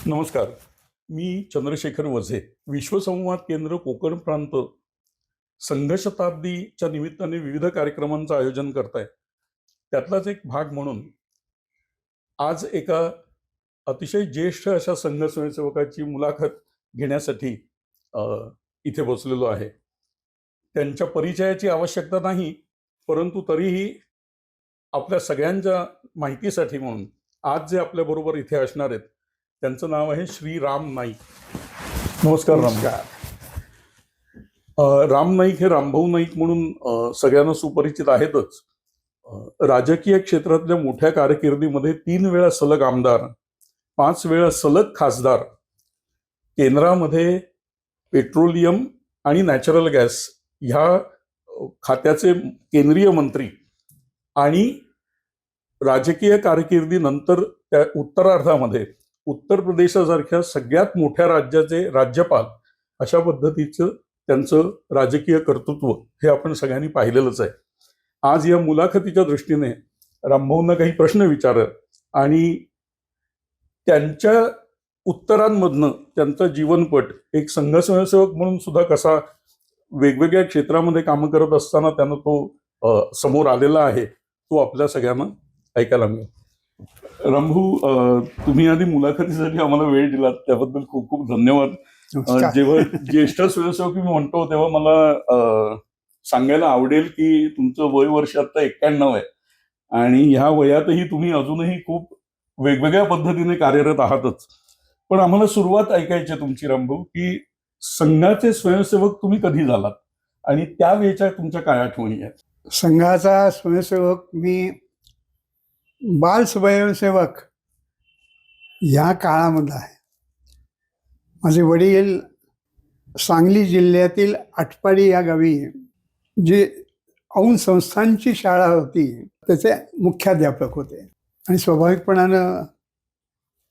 नमस्कार. मी चंद्रशेखर वझे. विश्वसंवाद केंद्र कोकण प्रांत संघ शताब्दीच्या निमित्ताने विविध कार्यक्रमांचं आयोजन करत आहे. त्यातलाच एक भाग म्हणून आज एका अतिशय ज्येष्ठ अशा संघ स्वयंसेवकाची मुलाखत घेण्यासाठी इथे बसलेलो आहे. त्यांच्या परिचयाची आवश्यकता नाही, परंतु तरीही आपल्या सगळ्यांच्या माहितीसाठी म्हणून आज जे आपल्याबरोबर इथे असणार आहेत त्यांचं नाव आहे श्री राम नाईक. नमस्कार. राम नाईक हे रामभाऊ नाईक म्हणून सगळ्यांना सुपरिचित आहेतच. राजकीय क्षेत्रातल्या मोठ्या कारकिर्दीमध्ये 3 वेळा सलग आमदार, 5 वेळा सलग खासदार, केंद्रामध्ये पेट्रोलियम आणि नॅचरल गॅस ह्या खात्याचे केंद्रीय मंत्री आणि राजकीय कारकिर्दीनंतर त्या उत्तरार्धामध्ये उत्तर प्रदेशासारख्या सगळ्यात मोठ्या राज्याचे राज्यपाल अशा पद्धतीचं त्यांचं राजकीय कर्तृत्व हे आपण सगळ्यांनी पाहिलेलंच आहे. आज या मुलाखतीच्या दृष्टीने रामभाऊंना काही प्रश्न विचारत आणि त्यांच्या उत्तरांमधनं त्यांचा जीवनपट एक संघ स्वयंसेवक म्हणून सुद्धा कसा वेगवेगळ्या क्षेत्रामध्ये कामं करत असताना त्यांना तो समोर आलेला आहे तो आपल्या सगळ्यांना ऐकायला मिळेल. रामभाऊ, तुम्ही आधी मुलाखतीसाठी आम्हाला वेळ दिलात त्याबद्दल खूप खूप धन्यवाद. जेव्हा ज्येष्ठ स्वयंसेवक मी म्हणतो तेव्हा मला सांगायला आवडेल की तुमचं वय वर्ष आता 91 आहे आणि ह्या वयातही तुम्ही अजूनही खूप वेगवेगळ्या पद्धतीने कार्यरत आहातच. पण आम्हाला सुरुवात ऐकायची आहे तुमची रामभाऊ, की संघाचे स्वयंसेवक तुम्ही कधी झालात आणि त्यावेळेच्या तुमच्या काय आठवणी आहेत? संघाचा स्वयंसेवक मी बाल स्वयंसेवक ह्या काळामध्ये आहे. माझे वडील सांगली जिल्ह्यातील आटपाडी या गावी जी औन संस्थांची शाळा होती त्याचे मुख्याध्यापक होते. आणि स्वाभाविकपणानं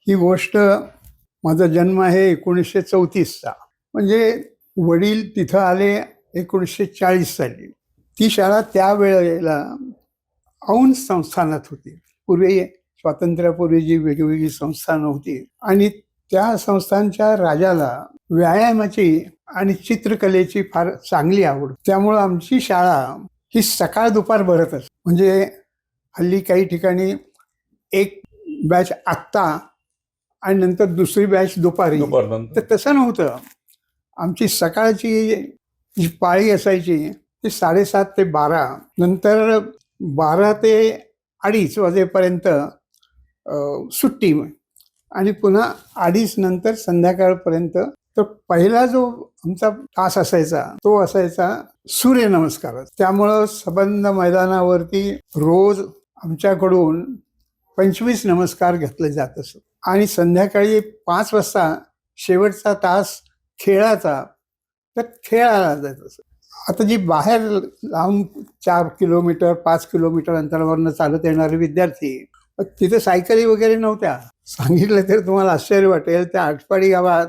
ही गोष्ट, माझा जन्म आहे 1934चा, म्हणजे वडील तिथं आले 1940 साली. ती शाळा त्यावेळेला औन संस्थानात होती. पूर्वी स्वातंत्र्यापूर्वी जी वेगवेगळी संस्थानं होती आणि त्या संस्थांच्या राजाला व्यायामाची आणि चित्रकलेची फार चांगली आवड. त्यामुळं आमची शाळा ही सकाळ दुपार भरत असते. म्हणजे हल्ली काही ठिकाणी एक बॅच आत्ता आणि नंतर दुसरी बॅच दुपारी, तर तसं नव्हतं. आमची सकाळची जी पाळी असायची ती 7:30 ते 12, नंतर 12 ते 2:30 वाजेपर्यंत सुट्टी आणि पुन्हा 2:30 नंतर संध्याकाळपर्यंत. तर पहिला जो आमचा तास असायचा तो असायचा सूर्यनमस्कार. त्यामुळं सबंध मैदानावरती रोज आमच्याकडून 25 नमस्कार घेतले जात असत आणि संध्याकाळी 5 वाजता शेवटचा तास खेळाचा, तर खेळायला जात असत. आता जी बाहेर लांब 4 किलोमीटर 5 किलोमीटर अंतरावरनं चालत येणारे विद्यार्थी, तिथे सायकली वगैरे नव्हत्या. सांगितलं तर तुम्हाला आश्चर्य वाटेल, त्या आटपाडी गावात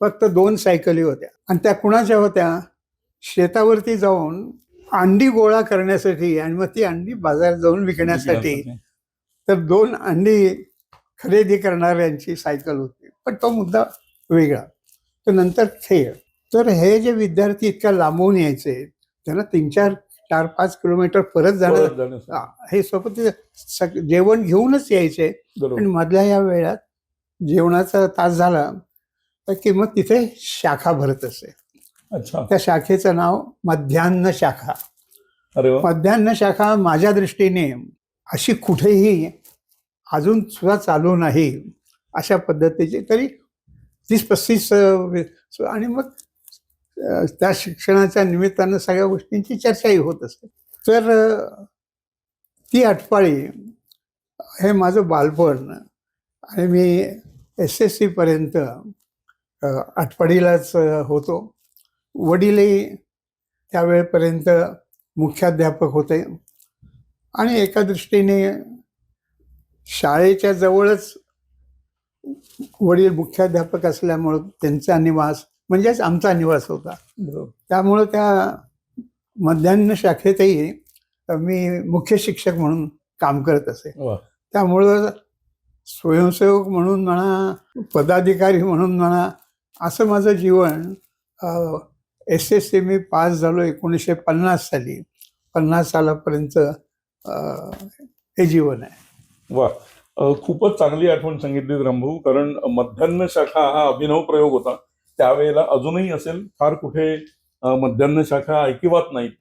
फक्त 2 सायकली होत्या आणि त्या कुणाच्या होत्या? शेतावरती जाऊन अंडी गोळा करण्यासाठी आणि मग ती अंडी बाजारात जाऊन विकण्यासाठी. तर 2 अंडी खरेदी करणाऱ्यांची सायकल होती. पण तो मुद्दा वेगळा. तर नंतर खेळ. तर हे जे विद्यार्थी इतक्या लांबून यायचे त्यांना 3-4-5 किलोमीटर परत जाणं हे सोबत जेवण घेऊनच यायचे. आणि मधल्या या वेळात जेवणाचा तास झाला की मग तिथे शाखा भरत असे. त्या शाखेचं नाव मध्यान्ह शाखा. मध्यान्ह शाखा माझ्या दृष्टीने अशी कुठेही अजून सुद्धा चालू नाही अशा पद्धतीची, तरी 30-35 आणि मग त्या शिक्षणाच्या निमित्तानं सगळ्या गोष्टींची चर्चाही होत असते. तर ती आटपाडी हे माझं बालपण आणि मी SSC पर्यंत आटपाडीलाच होतो. वडीलही त्यावेळेपर्यंत मुख्याध्यापक होते आणि एका दृष्टीने शाळेच्या जवळच वडील मुख्याध्यापक असल्यामुळं त्यांचा निवास म्हणजेच आमचा निवास होता. त्यामुळं त्या मध्यान्ह शाखेतही मी मुख्य शिक्षक म्हणून काम करत असे. त्यामुळं स्वयंसेवक म्हणून म्हणा, पदाधिकारी म्हणून म्हणा, असं माझं जीवन SSC पास झालो 1950 साली. 50 सालापर्यंत हे जीवन आहे. वा, खूपच चांगली आठवण सांगितली रामभाऊ. कारण मध्यान्ह शाखा हा अभिनव प्रयोग होता त्यावेळेला, अजूनही असेल, फार कुठे मध्यान्ह शाखा ऐकिवात नाहीत.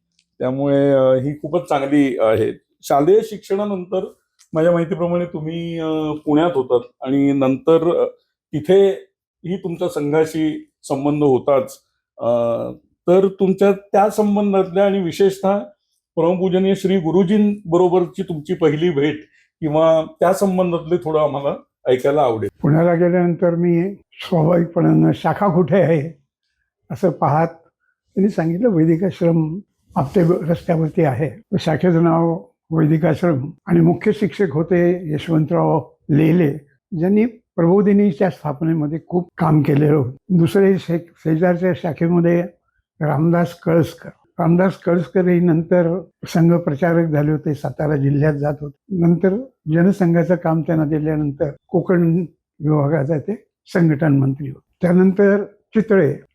त्यामुळे ही खूपच चांगली आहे. शालेय शिक्षणानंतर माझ्या माहितीप्रमाणे तुम्ही पुण्यात होतात आणि नंतर तिथेही तुमच्या संघाशी संबंध होताच. तर तुमच्या त्या संबंधातल्या आणि विशेषतः परमपूजनीय श्री गुरुजींबरोबरची तुमची पहिली भेट किंवा त्या संबंधातले थोडं आम्हाला ऐकायला आवडेल. पुण्याला गेल्यानंतर मी स्वाभाविकपणानं शाखा कुठे आहे असं पाहत त्यांनी सांगितलं वैदिक आश्रम आपटे रस्त्यावरती आहे. शाखेचं नाव वैदिक आश्रम आणि मुख्य शिक्षक होते यशवंतराव लेले, ज्यांनी प्रबोधिनीच्या स्थापनेमध्ये खूप काम केलेलं होतं. दुसरे शेजारच्या शाखेमध्ये रामदास कळसकर हे नंतर संघ प्रचारक झाले होते, सातारा जिल्ह्यात जात होते. नंतर जनसंघाचं काम त्यांना दिल्यानंतर कोकण विभागाचा ते संघटन मंत्री होते. त्यानंतर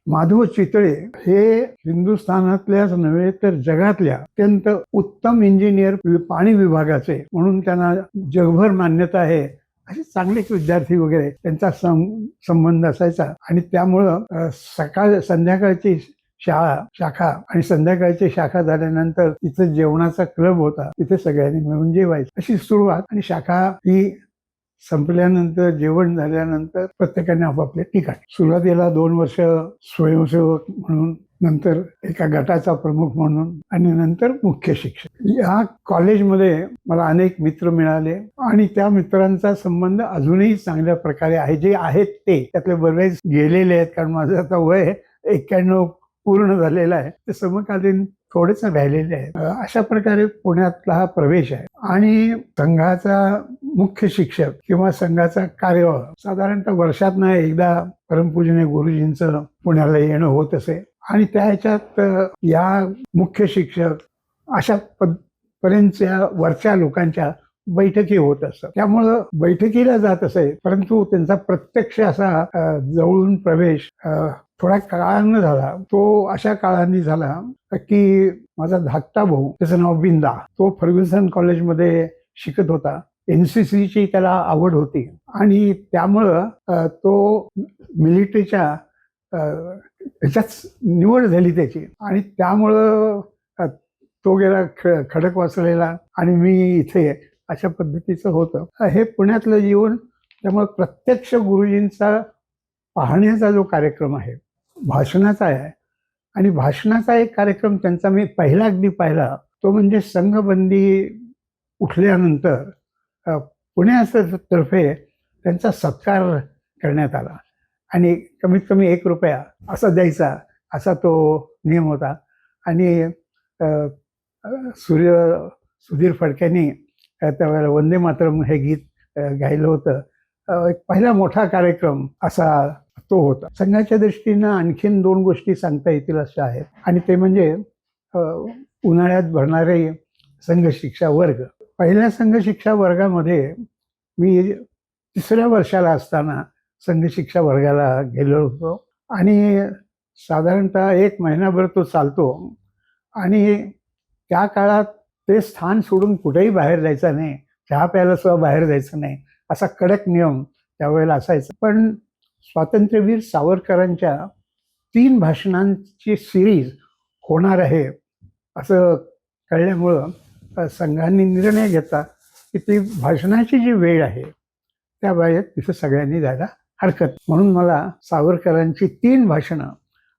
माधव चितळे हे हिंदुस्थानातल्याच नव्हे तर जगातल्या अत्यंत उत्तम इंजिनियर, पाणी विभागाचे म्हणून त्यांना जगभर मान्यता आहे. असे चांगले विद्यार्थी वगैरे त्यांचा संबंध असायचा आणि त्यामुळं संध्याकाळची शाखा आणि संध्याकाळची शाखा झाल्यानंतर तिथे जेवणाचा क्लब होता, तिथे सगळ्यांनी मिळून जेवायचं. अशी सुरुवात. आणि शाखा ही संपल्यानंतर, जेवण झाल्यानंतर प्रत्येकाने आपापल्या ठिकाणी. सुरुवातीला 2 वर्ष स्वयंसेवक म्हणून, नंतर एका गटाचा प्रमुख म्हणून आणि नंतर मुख्य शिक्षक. या कॉलेजमध्ये मला अनेक मित्र मिळाले आणि त्या मित्रांचा संबंध अजूनही चांगल्या प्रकारे आहे. जे आहेत ते, त्यातले बरेच गेलेले आहेत, कारण माझं आता वय 91 पूर्ण झालेला आहे. ते समकालीन थोडेच राहिलेले आहेत. अशा प्रकारे पुण्यातला हा प्रवेश आहे. आणि संघाचा मुख्य शिक्षक किंवा संघाचा कार्यवाह साधारणतः वर्षातनं एकदा परमपूजनीय गुरुजींचं पुण्याला येणं होत असे. आणि त्या ह्याच्यात या मुख्य शिक्षक अशा पर्यंतच्या वरच्या लोकांच्या बैठकी होत असत. त्यामुळं बैठकीला जात असे, परंतु त्यांचा प्रत्यक्ष असा जवळून प्रवेश थोड्या काळानं झाला. तो अशा काळाने झाला की माझा धाकटा भाऊ, त्याचं नाव बिंदा, तो फर्ग्युसन कॉलेजमध्ये शिकत होता. NCCची त्याला आवड होती आणि त्यामुळं तो मिलिटरीच्या ह्याच्यात निवड झाली त्याची. आणि त्यामुळं तो गेला खडकवासलेला आणि मी इथे, अशा पद्धतीचं होतं हे पुण्यातलं जीवन. त्यामुळे प्रत्यक्ष गुरुजींचा पाहण्याचा जो कार्यक्रम आहे, भाषणाचा आहे. आणि भाषणाचा एक कार्यक्रम त्यांचा मी अगदी पहिला, तो म्हणजे संघबंदी उठल्यानंतर पुण्यातर्फे त्यांचा सत्कार करण्यात आला आणि कमीत कमी ₹1 असा द्यायचा, असा तो नियम होता. आणि सुधीर फडक्यांनी त्यावेळेला वंदे मातरम हे गीत गायलं होतं. एक पहिला मोठा कार्यक्रम असा तो होता. संघाच्या दृष्टीनं आणखीन 2 गोष्टी सांगता येतील अशा आहेत. आणि ते म्हणजे उन्हाळ्यात भरणारे संघ शिक्षा वर्ग. पहिल्या संघ शिक्षा वर्गामध्ये मी 3ऱ्या वर्षाला असताना संघ शिक्षा वर्गाला गेलो होतो आणि साधारणतः 1 महिनाभर तो चालतो. आणि त्या काळात ते स्थान सोडून कुठेही बाहेर जायचं नाही, चहा प्यायला सुद्धा बाहेर जायचं नाही, असा कडक नियम त्यावेळेला असायचा. पण स्वातंत्र्यवीर सावरकरांच्या 3 भाषणांची सिरीज होणार आहे असं कळल्यामुळं संघाने निर्णय घेतला की ती भाषणाची जी वेळ आहे त्या वेळेत तिथं सगळ्यांनी जायला हरकत. म्हणून मला सावरकरांची 3 भाषणं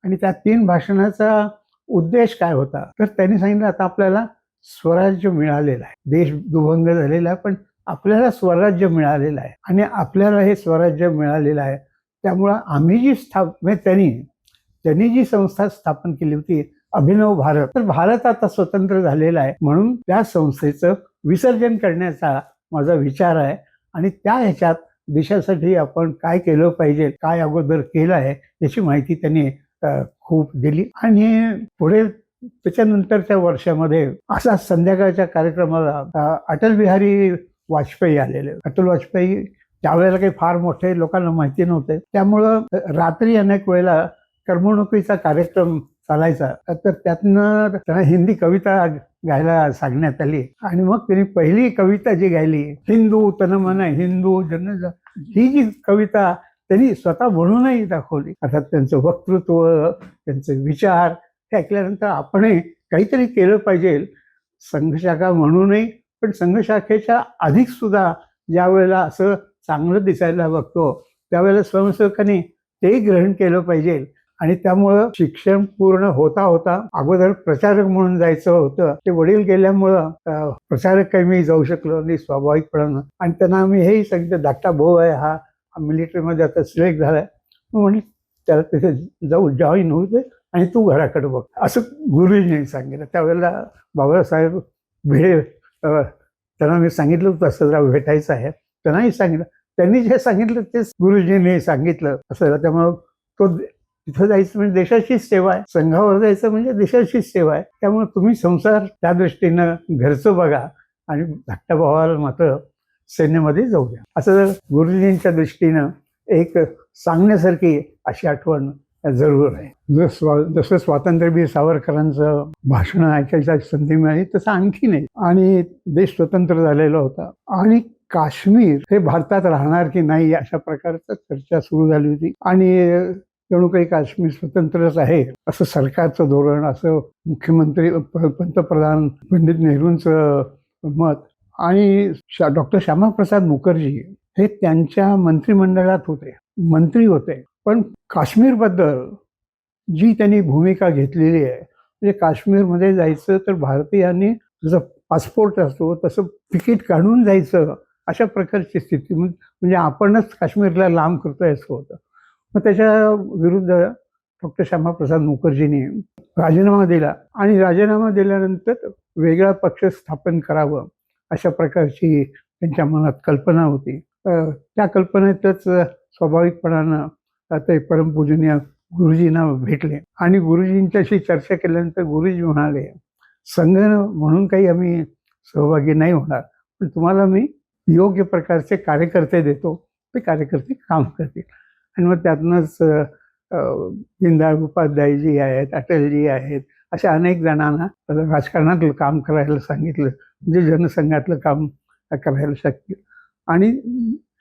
आणि त्या 3 भाषणाचा उद्देश काय होता, तर त्यांनी सांगितलं आता आपल्याला स्वराज्य मिळालेलं आहे, देश दुभंग झालेला आहे, पण आपल्याला स्वराज्य मिळालेलं आहे. आणि आपल्याला हे स्वराज्य मिळालेलं आहे त्यामुळं आम्ही जी त्यांनी जी संस्था स्थापन केली होती अभिनव भारत, तर भारत आता स्वतंत्र झालेला आहे, म्हणून त्या संस्थेचं विसर्जन करण्याचा माझा विचार आहे. आणि त्या ह्याच्यात देशासाठी आपण काय केलं पाहिजे, काय अगोदर केलं आहे याची माहिती त्यांनी खूप दिली. आणि पुढे त्याच्यानंतरच्या वर्षामध्ये असा संध्याकाळच्या कार्यक्रमाला अटल बिहारी वाजपेयी आलेले. अटल वाजपेयी त्यावेळेला काही फार मोठे लोकांना माहिती नव्हते, त्यामुळं रात्री अनेक वेळेला करमणुकीचा कार्यक्रम चालायचा. तर त्यातनं त्यांना हिंदी कविता गायला सांगण्यात आली आणि मग त्यांनी पहिली कविता जी गायली, हिंदू तन मन हिंदू जन, ही जी कविता त्यांनी स्वतः म्हणूनही दाखवली. अर्थात त्यांचं वक्तृत्व, त्यांचे विचार हे ऐकल्यानंतर आपणही काहीतरी केलं पाहिजे, संघशाखा म्हणूनही, पण संघशाखेच्या अधिक सुद्धा ज्या वेळेला असं चांगलं दिसायला बघतो त्यावेळेला स्वयंसेवकांनी ते ग्रहण केलं पाहिजे. आणि त्यामुळं शिक्षण पूर्ण होता होता अगोदर प्रचारक म्हणून जायचं होतं, ते वडील गेल्यामुळं प्रचारक काही मी जाऊ शकलो नाही स्वाभाविकपणानं. आणि त्यांना आम्ही हेही सांगितलं, धाकटा भाऊ आहे हा मिलिटरीमध्ये आता सिलेक्ट झालाय, म्हणून त्याला तिथे जाऊ जॉईन होऊ दे आणि तू घराकडे बघ, असं गुरुजींनी सांगितलं. त्यावेळेला बाबासाहेब भिडे त्यांना मी सांगितलं होतं असं जरा भेटायचं आहे, त्यांनाही सांगितलं. त्यांनी जे सांगितलं तेच गुरुजींनी सांगितलं असं. त्यामुळं तो तिथं जायचं म्हणजे देशाचीच सेवा आहे, संघावर जायचं म्हणजे देशाचीच सेवा आहे. त्यामुळे तुम्ही संसार त्या दृष्टीनं घरचं बघा आणि धाकट्या भावाला मात्र सैन्यामध्ये जाऊ द्या, असं गुरुजींच्या दृष्टीनं एक सांगण्यासारखी अशी आठवण जरूर आहे. जसं स्वातंत्र्यवीर सावरकरांचं भाषण ऐकायची संधी मिळाली तसं आणखी नाही. आणि देश स्वतंत्र झालेला होता आणि काश्मीर हे भारतात राहणार की नाही अशा प्रकारची चर्चा सुरू झाली होती. आणि जणू काही काश्मीर स्वतंत्रच आहे असं सरकारचं धोरण, असं मुख्यमंत्री पंतप्रधान पंडित नेहरूंचं मत. आणि डॉक्टर श्यामाप्रसाद मुखर्जी हे त्यांच्या मंत्रिमंडळात होते, मंत्री होते, पण काश्मीरबद्दल जी त्यांनी भूमिका घेतलेली आहे, म्हणजे काश्मीरमध्ये जायचं तर भारतीयांनी जसं पासपोर्ट असतो तसं तिकीट काढून जायचं अशा प्रकारची स्थिती, म्हणजे आपणच काश्मीरला लांब करतोय असं होतं. मग त्याच्या विरुद्ध डॉक्टर श्यामाप्रसाद मुखर्जींनी राजीनामा दिला आणि राजीनामा दिल्यानंतर वेगळा पक्ष स्थापन करावं अशा प्रकारची त्यांच्या मनात कल्पना होती. त्या कल्पनेतच स्वाभाविकपणानं ते परमपूजनीय गुरुजींना भेटले आणि गुरुजींच्याशी चर्चा केल्यानंतर गुरुजी म्हणाले, संघ म्हणून काही आम्ही सहभागी नाही होणार, पण तुम्हाला मी योग्य प्रकारचे कार्यकर्ते देतो, ते कार्यकर्ते काम करतील. आणि मग त्यातनंच दीनदयाळ उपाध्यायजी आहेत, अटलजी आहेत, अशा अनेक जणांना राजकारणातलं काम करायला सांगितलं, म्हणजे जनसंघातलं काम करायला शक्य. आणि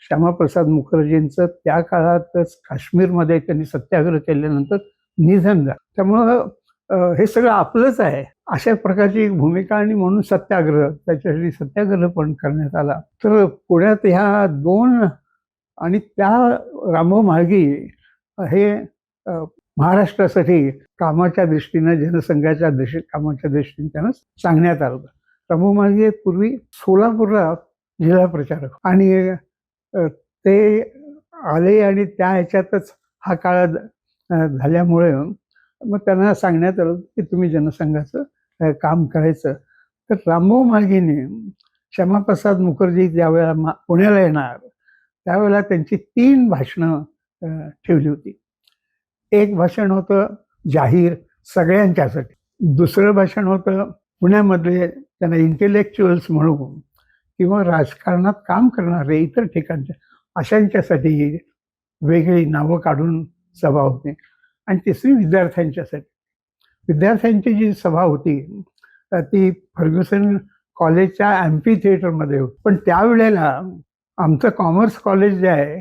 श्यामाप्रसाद मुखर्जींचं त्या काळातच काश्मीरमध्ये त्यांनी सत्याग्रह केल्यानंतर निधन झालं. त्यामुळं हे सगळं आपलंच आहे अशा प्रकारची भूमिका, आणि म्हणून सत्याग्रह, त्याच्यासाठी सत्याग्रह पण करण्यात आला. तर पुण्यात ह्या दोन आणि त्या रामभाऊ म्हाळगी हे महाराष्ट्रासाठी कामाच्या दृष्टीनं, जनसंघाच्या कामाच्या दृष्टीने त्यांना सांगण्यात आलं होतं. रामभाऊ म्हाळगी पूर्वी सोलापूरला जिल्हा प्रचारक, आणि ते आले आणि त्या ह्याच्यातच हा काळ झाल्यामुळे मग त्यांना सांगण्यात आलं की तुम्ही जनसंघाचं काम करायचं. तर रामभाऊ म्हाळगीने श्यामाप्रसाद मुखर्जी ज्यावेळेला पुण्याला येणार त्यावेळेला त्यांची 3 भाषणं ठेवली होती. एक भाषण होतं जाहीर सगळ्यांच्यासाठी, दुसरं भाषण होतं पुण्यामधले त्यांना इंटेलेक्च्युअल्स म्हणून किंवा राजकारणात काम करणारे इतर ठिकाणच्या अशांच्यासाठी वेगळी नावं काढून सभा होती. आणि तिसरी विद्यार्थ्यांच्यासाठी. विद्यार्थ्यांची जी सभा होती ती फर्ग्युसन कॉलेजच्या ॲम्फी थिएटरमध्ये होती. पण त्यावेळेला आमचं कॉमर्स कॉलेज जे आहे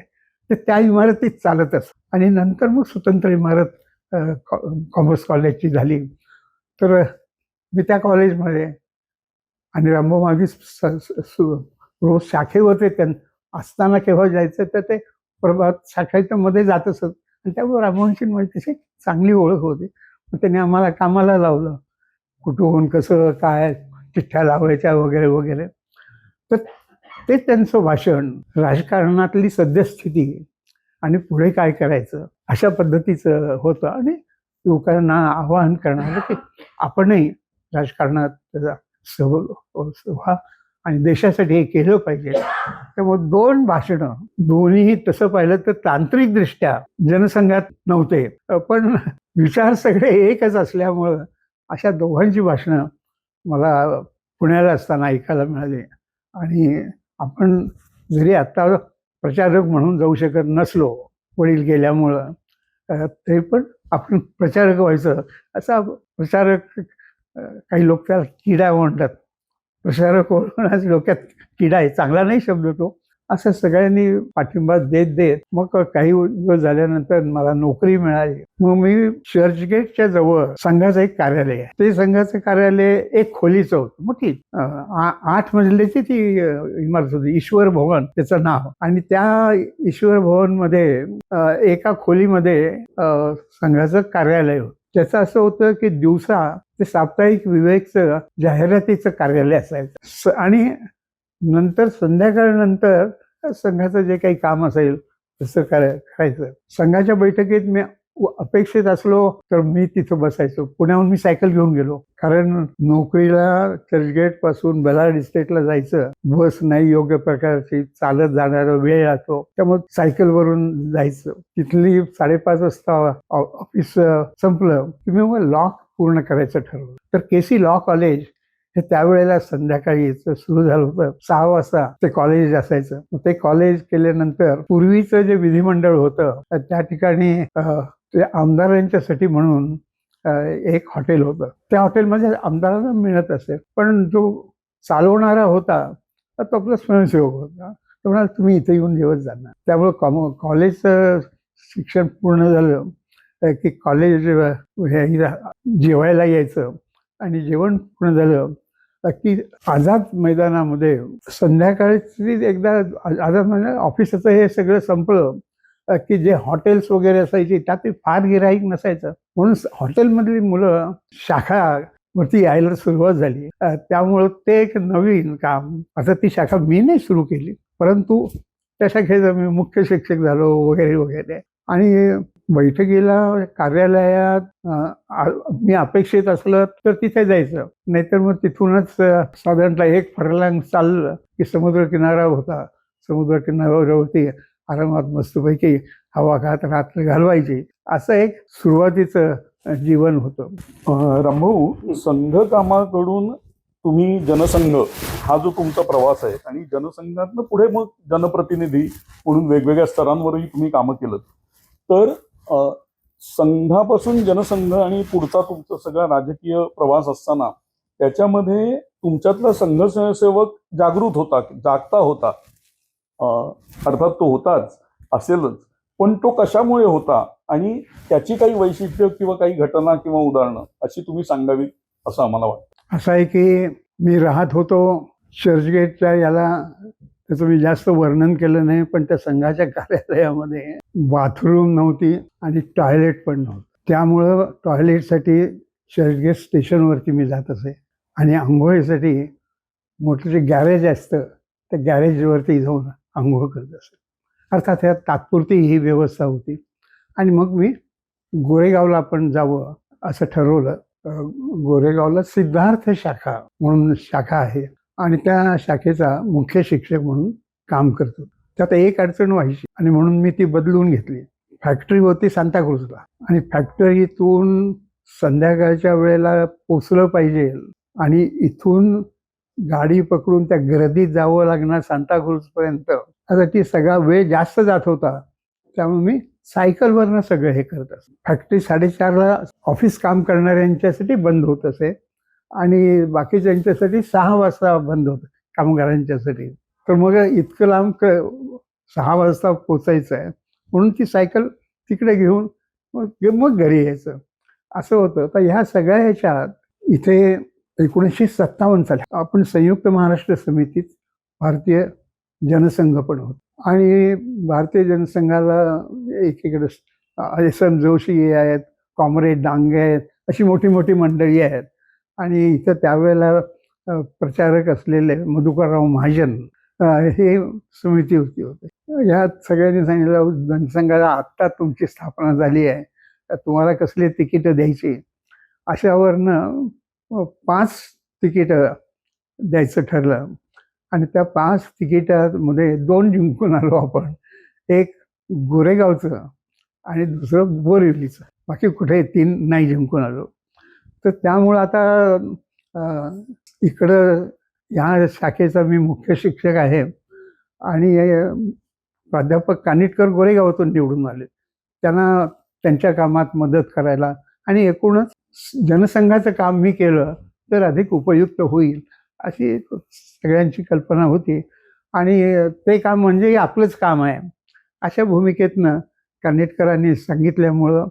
ते त्या इमारतीत चालत असतं, आणि नंतर मग स्वतंत्र इमारत कॉमर्स कॉलेजची झाली. तर मी त्या कॉलेजमध्ये, आणि रामभाऊ म्हाळगी रोज शाखेवर ते असताना केव्हा जायचं तर ते प्रभात शाखेच्या मध्ये जात असत, आणि त्यामुळे रामभाऊंची माझी तशी चांगली ओळख होती. मग त्यांनी आम्हाला कामाला लावलं, कुठून कसं काय चिठ्ठ्या लावायच्या वगैरे वगैरे. तर ते त्यांचं भाषण राजकारणातली सद्यस्थिती आणि पुढे काय करायचं अशा पद्धतीचं होतं, आणि लोकांना आवाहन करणारं की आपणही राजकारणात व्हा आणि देशासाठी हे केलं पाहिजे. त्यामुळे 2 भाषणं, दोन्ही तसं पाहिलं तर तांत्रिकदृष्ट्या जनसंघात नव्हते, पण विचार सगळे एकच असल्यामुळं अशा दोघांची भाषणं मला पुण्याला असताना ऐकायला मिळाली. आणि आपण जरी आता प्रचारक म्हणून जाऊ शकत नसलो वडील गेल्यामुळं, तरी पण आपण प्रचारक व्हायचं. असा प्रचारक, काही लोक त्याला किडा म्हणतात. प्रचारक होण्याच्या डोक्यात किडा आहे, चांगला नाही शब्द तो. असं सगळ्यांनी पाठिंबा देत देत मग काही दिवस झाल्यानंतर मला नोकरी मिळाली. मग मी चर्चगेटच्या जवळ संघाचं एक कार्यालय आहे. ते संघाचं कार्यालय एक खोलीचं होतं, मोठी 8 मजल्याची ती इमारत होती. ईश्वर भवन त्याचं नाव. आणि त्या ईश्वर भवन मध्ये एका खोलीमध्ये संघाचं कार्यालय होतं. त्याचं असं होतं की दिवसा ते साप्ताहिक विवेकचं जाहिरातीचं कार्यालय असायचं, आणि नंतर संध्याकाळनंतर संघाचं जे काही काम असेल तसं करायचं. संघाच्या बैठकीत मी अपेक्षित असलो तर मी तिथं बसायचो. पुण्याहून मी सायकल घेऊन गेलो, कारण नोकरीला चर्चगेट पासून बेलार्ड इस्टेटला जायचं, बस नाही योग्य प्रकारची, चालत जाणारा वेळ लागतो, त्यामुळे सायकलवरून जायचं. तिथली 5:30 वाजता ऑफिस संपलं की मी मग लॉ पूर्ण करायचं ठरवलं. तर केसी लॉ कॉलेज हे त्यावेळेला संध्याकाळी सुरू झालं होतं. 6 वाजता ते कॉलेज असायचं. ते कॉलेज केल्यानंतर पूर्वीचं जे विधिमंडळ होतं त्या ठिकाणी ते आमदारांच्यासाठी म्हणून एक हॉटेल होतं. त्या हॉटेलमध्ये आमदारांना मिळत असे, पण जो चालवणारा होता तो आपला स्वयंसेवक होता. तो म्हणाला तुम्ही इथे येऊन जेवत जाणार. त्यामुळे कॉलेजचं शिक्षण पूर्ण झालं की कॉलेज जेवायला यायचं, आणि जेवण पूर्ण झालं की आझाद मैदानामध्ये संध्याकाळची एकदा, आझाद मैदान ऑफिसचं हे सगळं संपलं की जे हॉटेल्स वगैरे असायची त्यात फार गिऱ्हाईक नसायचं, म्हणून हॉटेलमधली मुलं शाखावरती यायला सुरुवात झाली. त्यामुळं ते एक नवीन काम. आता ती शाखा मी नाही सुरू केली, परंतु त्या शाखेचा मी मुख्य शिक्षक झालो वगैरे वगैरे. आणि बैठकीला कार्यालयात मी अपेक्षित असलं तर तिथे जायचं, नाहीतर मग तिथूनच साधारणतः 1 फर्लांग चाललं की समुद्र किनारा होता. समुद्र किनाऱ्यावरती आरामात मस्तपैकी हवा खात रात्र घालवायची. असं एक सुरुवातीचं जीवन होतं. रामभाऊ, संघ कामाकडून तुम्ही जनसंघ हा जो तुमचा प्रवास आहे, आणि जनसंघातनं पुढे मग जनप्रतिनिधी म्हणून वेगवेगळ्या स्तरांवरही तुम्ही कामं केलं. तर संघापासून जनसंघ आणि पुढचा तुमचा सगळा राजकीय प्रवास असताना त्याच्यामध्ये तुमच्यातला संघ स्वयंसेवक जागृत होता, जागता होता. अर्थात तो होताच, असेलच, पण तो कशामुळे होता आणि त्याची काही वैशिष्ट्य किंवा काही घटना किंवा उदाहरणं अशी तुम्ही सांगावी असं आम्हाला वाटतं. असं आहे की मी राहत होतो चर्चगेटच्या याला, त्याचं मी जास्त वर्णन केलं नाही, पण त्या संघाच्या कार्यालयामध्ये बाथरूम नव्हती आणि टॉयलेट पण नव्हतं. त्यामुळं टॉयलेटसाठी चर्चगेट स्टेशनवरती मी जात असे, आणि आंघोळीसाठी मोठं जे गॅरेज असतं त्या गॅरेजवरती जाऊन आंघोळ करत असे. अर्थात ह्यात तात्पुरती ही व्यवस्था होती. आणि मग मी गोरेगावला आपण जावं असं ठरवलं. गोरेगावला सिद्धार्थ शाखा म्हणून शाखा आहे, आणि त्या शाखेचा मुख्य शिक्षक म्हणून काम करतो. त्यात एक अडचण व्हायची, आणि म्हणून मी ती बदलून घेतली. फॅक्टरी होती सांताक्रूजला, आणि फॅक्टरीतून संध्याकाळच्या वेळेला पोचलं पाहिजे, आणि इथून गाडी पकडून त्या गर्दीत जावं लागणार सांताक्रूजपर्यंत. आता ती सगळा वेळ जास्त जात होता, त्यामुळे मी सायकलवरनं सगळं हे करत असे. फॅक्टरी 4:30ला ऑफिस काम करणाऱ्यांच्यासाठी बंद होत असे, आणि बाकीच्यांच्यासाठी 6 वाजता बंद होतं कामगारांच्यासाठी. तर मग इतकं लांब 6 वाजता पोचायचं आहे, म्हणून ती सायकल तिकडे घेऊन मग घरी यायचं, असं होतं. तर ह्या सगळ्या ह्याच्यात इथे 1957 साली आपण संयुक्त महाराष्ट्र समितीत भारतीय जनसंघ पण होतो, आणि भारतीय जनसंघाला एकीकडे SM जोशी आहेत, कॉम्रेड डांगे आहेत, अशी मोठी मोठी मंडळी आहेत. आणि इथं त्यावेळेला प्रचारक असलेले मधुकरराव महाजन हे समिती होते. ह्या सगळ्यांनी सांगितलं जनसंघाला आत्ता तुमची स्थापना झाली आहे, तुम्हाला कसली तिकीटं द्यायची. अशावरनं 5 तिकीटं द्यायचं ठरलं, आणि त्या 5 तिकिटामध्ये 2 जिंकून आलो आपण. एक गोरेगावचं आणि दुसरं बोरिवलीचं. बाकी कुठे 3 नाही जिंकून आलो. तर त्यामुळं आता इकडं ह्या शाखेचा मी मुख्य शिक्षक आहे, आणि प्राध्यापक कानिटकर गोरेगावातून निवडून आले. त्यांना त्यांच्या कामात मदत करायला आणि एकूणच जनसंघाचं काम मी केलं तर अधिक उपयुक्त होईल अशी सगळ्यांची कल्पना होती. आणि ते काम म्हणजे आपलंच काम आहे अशा भूमिकेतनं कानिटकरांनी सांगितल्यामुळं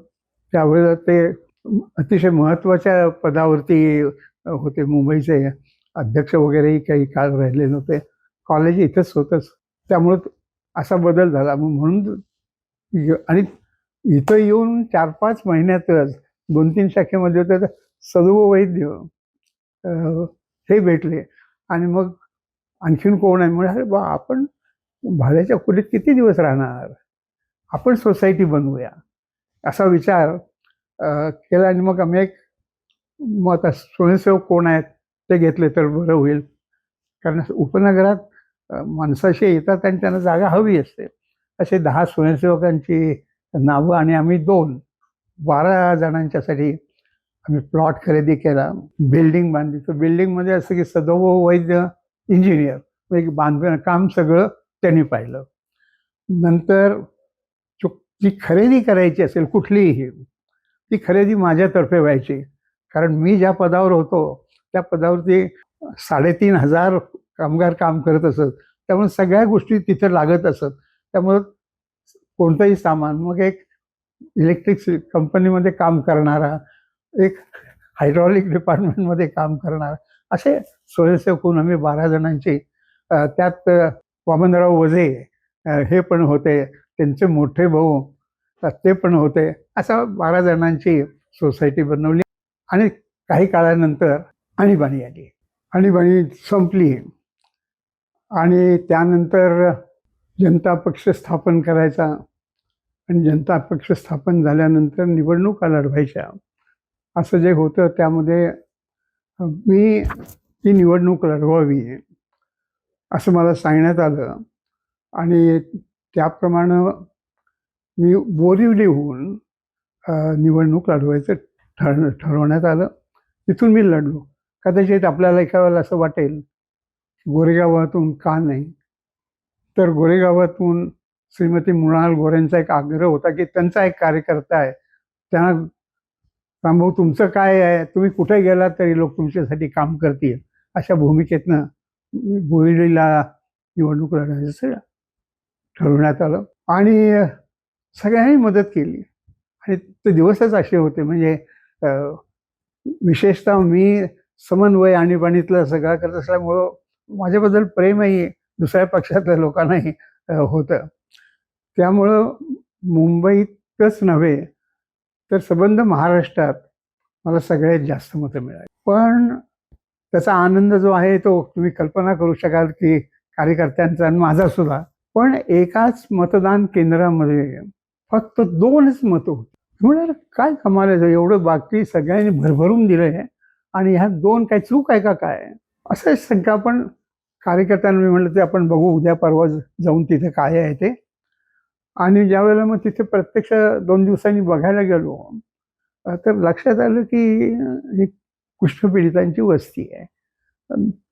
त्यावेळेला ते अतिशय महत्त्वाच्या पदावरती होते. मुंबईचे अध्यक्ष वगैरेही काही काळ राहिले नव्हते. कॉलेज इथंच होतंच. त्यामुळं असा बदल झाला. म्हणून आणि इथं येऊन 4-5 महिन्यातच 2-3 शाखेमध्ये होते तर सदुव वैद्य हे भेटले. आणि मग आणखीन कोण आहे म्हणजे बा आपण भाड्याच्या खोलीत किती दिवस राहणार, आपण सोसायटी बनवूया असा विचार केला. आणि मग आम्ही एक मग आता स्वयंसेवक कोण आहेत ते घेतले तर बरं होईल. कारण उपनगरात माणसाशी येतात आणि त्यांना जागा हवी असते. असे 10 स्वयंसेवकांची नावं आणि आम्ही 12 जणांच्यासाठी आम्ही प्लॉट खरेदी केला. बिल्डिंग बांधली. तर बिल्डिंगमध्ये असं की सदैव वैद्य इंजिनियर एक बांधकाम काम सगळं त्यांनी पाहिलं. नंतर ती खरेदी करायची असेल कुठलीही ती खरेदी माझ्यातर्फे व्हायची. कारण मी ज्या पदावर होतो त्या पदावरती 3,500 कामगार काम करत असत. त्यामुळे सगळ्या गोष्टी तिथे लागत असत. त्यामुळं कोणतंही सामान मग एक इलेक्ट्रिक कंपनीमध्ये काम करणारा, एक हायड्रॉलिक डिपार्टमेंटमध्ये काम करणारा असे स्वयंसेवक होऊन आम्ही 12 जणांची त्यात वामनराव वझे हे पण होते, त्यांचे मोठे भाऊ ते पण होते. असा 12 जणांची सोसायटी बनवली. आणि काही काळानंतर आणीबाणी आली. आणीबाणी संपली आणि त्यानंतर जनता पक्ष स्थापन करायचा. आणि जनता पक्ष स्थापन झाल्यानंतर निवडणुका लढवायच्या असं जे होतं त्यामध्ये मी ती निवडणूक लढवावी असं मला सांगण्यात आलं. आणि त्याप्रमाणे मी बोरिवलीहून निवडणूक लढवायचं ठरवण्यात आलं. तिथून मी लढलो. कदाचित आपल्याला एका वेळेला असं वाटेल गोरेगावातून का नाही, तर गोरेगावातून श्रीमती मृणाल गोरेंचा एक आग्रह होता की त्यांचा एक कार्यकर्ता आहे, त्यांना रामभाऊ तुमचं काय आहे, तुम्ही कुठे गेलात तरी लोक तुमच्यासाठी काम करतील अशा भूमिकेतनं बोरिवलीला निवडणूक लढवायचं ठरवण्यात आलं. आणि सगळ्यांनी मदत केली. आणि ते दिवसच असे होते म्हणजे विशेषतः मी समन्वय आणीबाणीतलं सगळं करत असल्यामुळं माझ्याबद्दल प्रेमही दुसऱ्या पक्षातल्या लोकांनाही होतं. त्यामुळं मुंबईतच नव्हे तर संबंध महाराष्ट्रात मला सगळ्यात जास्त मतं मिळाली. पण त्याचा आनंद जो आहे तो तुम्ही कल्पना करू शकाल की कार्यकर्त्यांचा आणि माझा सुद्धा. पण एकाच मतदान केंद्रामध्ये फक्त 2च मतं होती. म्हणलं काय कमाल आहे, एवढं बाकी सगळ्यांनी भरभरून दिलं आहे आणि ह्या 2 काय चूक आहे का काय असं शंका. पण कार्यकर्त्यांना मी म्हटलं ते आपण बघू उद्या परवा जाऊन तिथे काय आहे ते. आणि ज्यावेळेला मग तिथे प्रत्यक्ष 2 दिवसांनी बघायला गेलो तर लक्षात आलं की ही कुष्ठपीडितांची वस्ती आहे.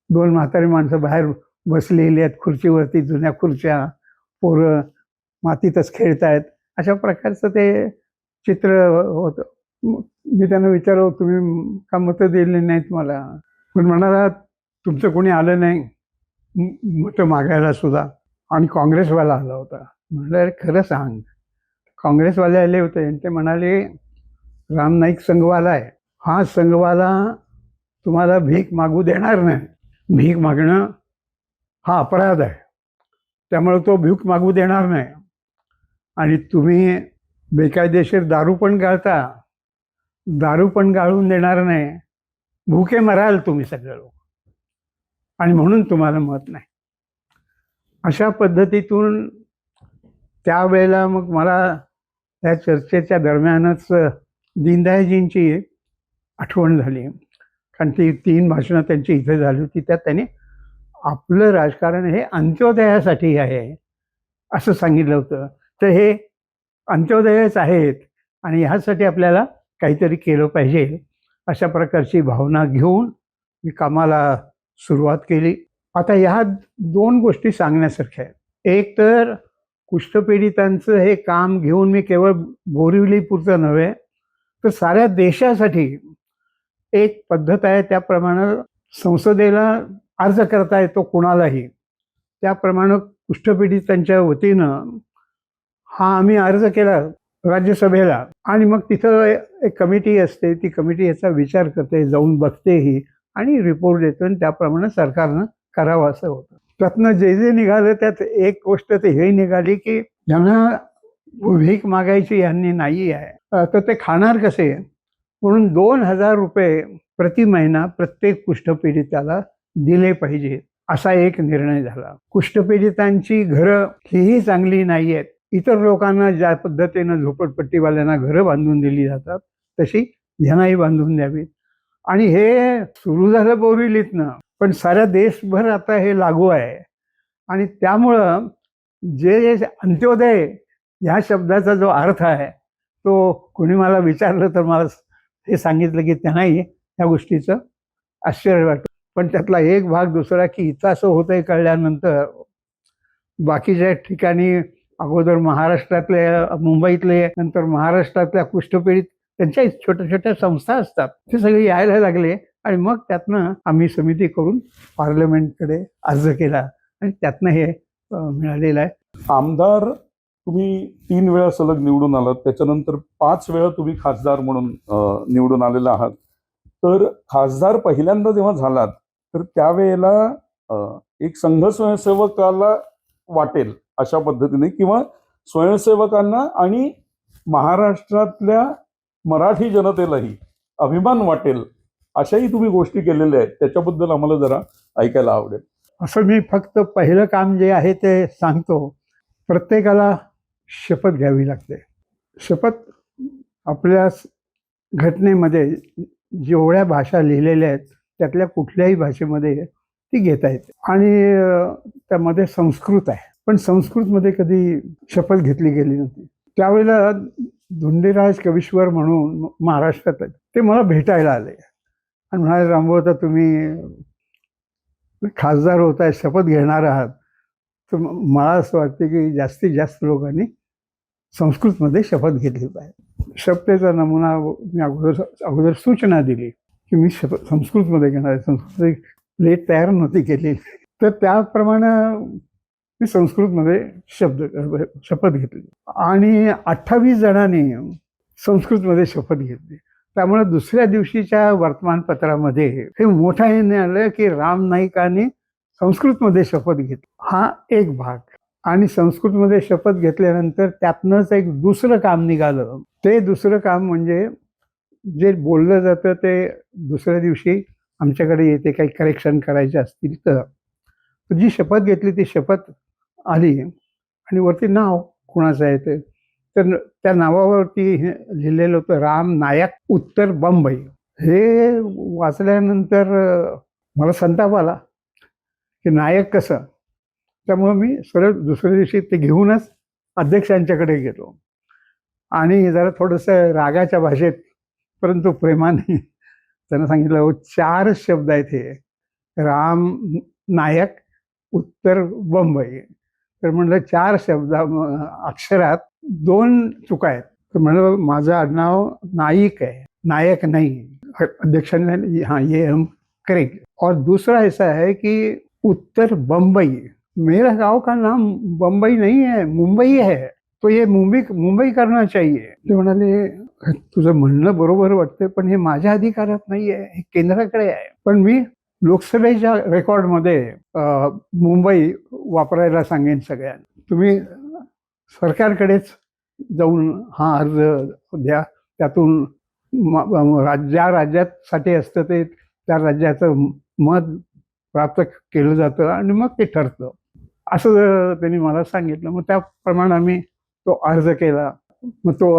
2 म्हातारी माणसं बाहेर बसलेली आहेत खुर्चीवरती, जुन्या खुर्च्या, पोरं मातीतच खेळतायत अशा प्रकारचं ते चित्र होतं. मी त्यांना विचारलं तुम्ही का मतं दिली नाहीत मला. पण म्हणाला तुमचं कोणी आलं नाही मतं मागायला सुद्धा. आणि काँग्रेसवाला आला होता. म्हटलं अरे खरं सांग. काँग्रेसवाले आले होते आणि ते म्हणाले राम नाईक संघवाला आहे, हा संघवाला तुम्हाला भीक मागू देणार नाही, भीक मागणं हा अपराध आहे, त्यामुळे तो भीक मागू देणार नाही. आणि तुम्ही बेकायदेशीर दारू पण गाळता, दारू पण गाळून देणार नाही, भुके मराल तुम्ही सगळे लोक आणि म्हणून तुम्हाला मत नाही. अशा पद्धतीतून त्यावेळेला मग मला त्या चर्चेच्या दरम्यानच दीनदयाळजींची आठवण झाली. कारण ती 3 भाषणं त्यांची इथे झाली होती. त्यात त्यांनी आपलं राजकारण हे अंत्योदयासाठी आहे असं सांगितलं होतं. तर हे अंत्योदयच आहेत आणि ह्यासाठी आपल्याला काहीतरी केलं पाहिजे अशा प्रकारची भावना घेऊन मी कामाला सुरुवात केली. आता ह्या 2 गोष्टी सांगण्यासारख्या आहेत. एक तर कुष्ठपीडितांचं हे काम घेऊन मी केवळ बोरिवलीपुरतं नव्हे तर साऱ्या देशासाठी एक पद्धत आहे, त्याप्रमाणे संसदेला अर्ज करता येतो कोणालाही, त्याप्रमाणे कुष्ठपीडितांच्या वतीनं हा आम्ही अर्ज केला राज्यसभेला. आणि मग तिथं एक कमिटी असते, ती कमिटी याचा विचार करते, जाऊन बघतेही आणि रिपोर्ट देतो आणि त्याप्रमाणे सरकारनं करावं असं होतं. त्यातनं जे जे निघालं त्यात एक गोष्ट तर हे निघाली की ज्यांना भीक मागायची यांनी नाही आहे तर ते खाणार कसे, म्हणून 2,000 रुपये प्रति महिना प्रत्येक कुष्ठपीडिताला दिले पाहिजे असा एक निर्णय झाला. कुष्ठपीडितांची घरं हीही चांगली नाही आहेत. इतर लोकांना ज्या पद्धतीनं झोपडपट्टीवाल्यांना घरं बांधून दिली जातात तशी ह्यांनाही बांधून द्यावीत. आणि हे सुरू झालं बोरिवलीतनं, पण साऱ्या देशभर आता हे लागू आहे. आणि त्यामुळं जे अंत्योदय ह्या शब्दाचा जो अर्थ आहे तो कोणी मला विचारलं तर मला हे सांगितलं की त्यांनाही ह्या गोष्टीचं आश्चर्य वाटतं. पण त्यातला एक भाग दुसरा की इथं असं होतंय कळल्यानंतर बाकीच्या ठिकाणी अगोदर महाराष्ट्रातले, मुंबईतले, नंतर महाराष्ट्रातल्या कुष्ठपीडित त्यांच्या छोट्या छोट्या संस्था असतात, ते सगळे यायला लागले. आणि मग त्यातनं आम्ही समिती करून पार्लमेंटकडे अर्ज केला आणि त्यातनं हे मिळालेलं आहे. आमदार तुम्ही 3 वेळा सलग निवडून आलात, त्याच्यानंतर 5 वेळा तुम्ही खासदार म्हणून निवडून आलेला आहात. तर खासदार पहिल्यांदा जेव्हा झालात तर त्यावेळेला एक संघ स्वयंसेवकाला वाटेल अशा पद्धतीने किंवा स्वयंसेवकांना आणि महाराष्ट्रातल्या मराठी जनतेलाही अभिमान वाटेल अशाही तुम्ही गोष्टी केलेल्या आहेत. त्याच्याबद्दल आम्हाला जरा ऐकायला आवडेल. असं मी फक्त पहिलं काम जे आहे ते सांगतो. प्रत्येकाला शपथ घ्यावी लागते. शपथ आपल्या घटनेमध्ये जेवढ्या भाषा लिहिलेल्या आहेत त्यातल्या कुठल्याही भाषेमध्ये ती घेता येते. आणि त्यामध्ये संस्कृत आहे, पण संस्कृतमध्ये कधी शपथ घेतली गेली नव्हती. त्यावेळेला धुंडीराज कवीश्वर म्हणून महाराष्ट्रात आहेत, ते मला भेटायला आले आणि म्हणाले, रामभाऊ तुम्ही खासदार होत आहे, शपथ घेणार आहात, तर मला असं वाटतं की जास्तीत जास्त लोकांनी संस्कृतमध्ये शपथ घेतली पाहिजे. शपथेचा नमुना मी अगोदर सूचना दिली की मी संस्कृतमध्ये घेणार आहे. संस्कृत प्लेट तयार नव्हती केलेली, तर त्याप्रमाणे मी संस्कृतमध्ये शपथ घेतली आणि 28 जणांनी संस्कृतमध्ये शपथ घेतली. त्यामुळे दुसऱ्या दिवशीच्या वर्तमानपत्रामध्ये हे मोठा हे आलं की राम नाईकांनी संस्कृतमध्ये शपथ घेतली. हा एक भाग. आणि संस्कृतमध्ये शपथ घेतल्यानंतर त्यातनंच एक दुसरं काम निघालं. ते दुसरं काम म्हणजे जे बोललं जातं ते दुसऱ्या दिवशी आमच्याकडे येते, काही करेक्शन करायचे असतील तर जी शपथ घेतली ती शपथ आली आणि वरती नाव कोणाचं आहे ते, तर त्या नावावरती लिहिलेलं होतं राम नायक उत्तर बंबई. हे वाचल्यानंतर मला संताप आला की नायक कसं. त्यामुळं मी सरळ दुसऱ्या दिवशी ते घेऊनच अध्यक्षांच्याकडे गेलो आणि जरा थोडंसं रागाच्या भाषेत परंतु प्रेमाने त्यांना सांगितलं, 4 शब्द आहेत हे, राम नायक उत्तर बंबई. तर म्हणलं 4 शब्द अक्षरात 2 चुका आहेत. तर म्हणलं माझं आडनाव नाईक है, नायक नहीं. अध्यक्षांनी हाँ ये हम करेंगे. और दूसरा ऐसा है कि उत्तर बंबई, मेरा गांव का नाम बंबई नहीं है, मुंबई है, तो ये मुंबई करना चाहिए. ते म्हणाले तुझं म्हणणं बरोबर वाटतंय, पण हे माझ्या अधिकारात नाही आहे, हे केंद्राकडे आहे. पण मी लोकसभेच्या रेकॉर्डमध्ये मुंबई वापरायला सांगेन सगळ्यांना. तुम्ही सरकारकडेच जाऊन हा अर्ज द्या, त्यातून ज्या राज्यासाठी असतं ते त्या राज्याचं मत प्राप्त केलं जातं आणि मग ते ठरतं असं त्यांनी मला सांगितलं. मग त्याप्रमाणे आम्ही तो अर्ज केला. मग तो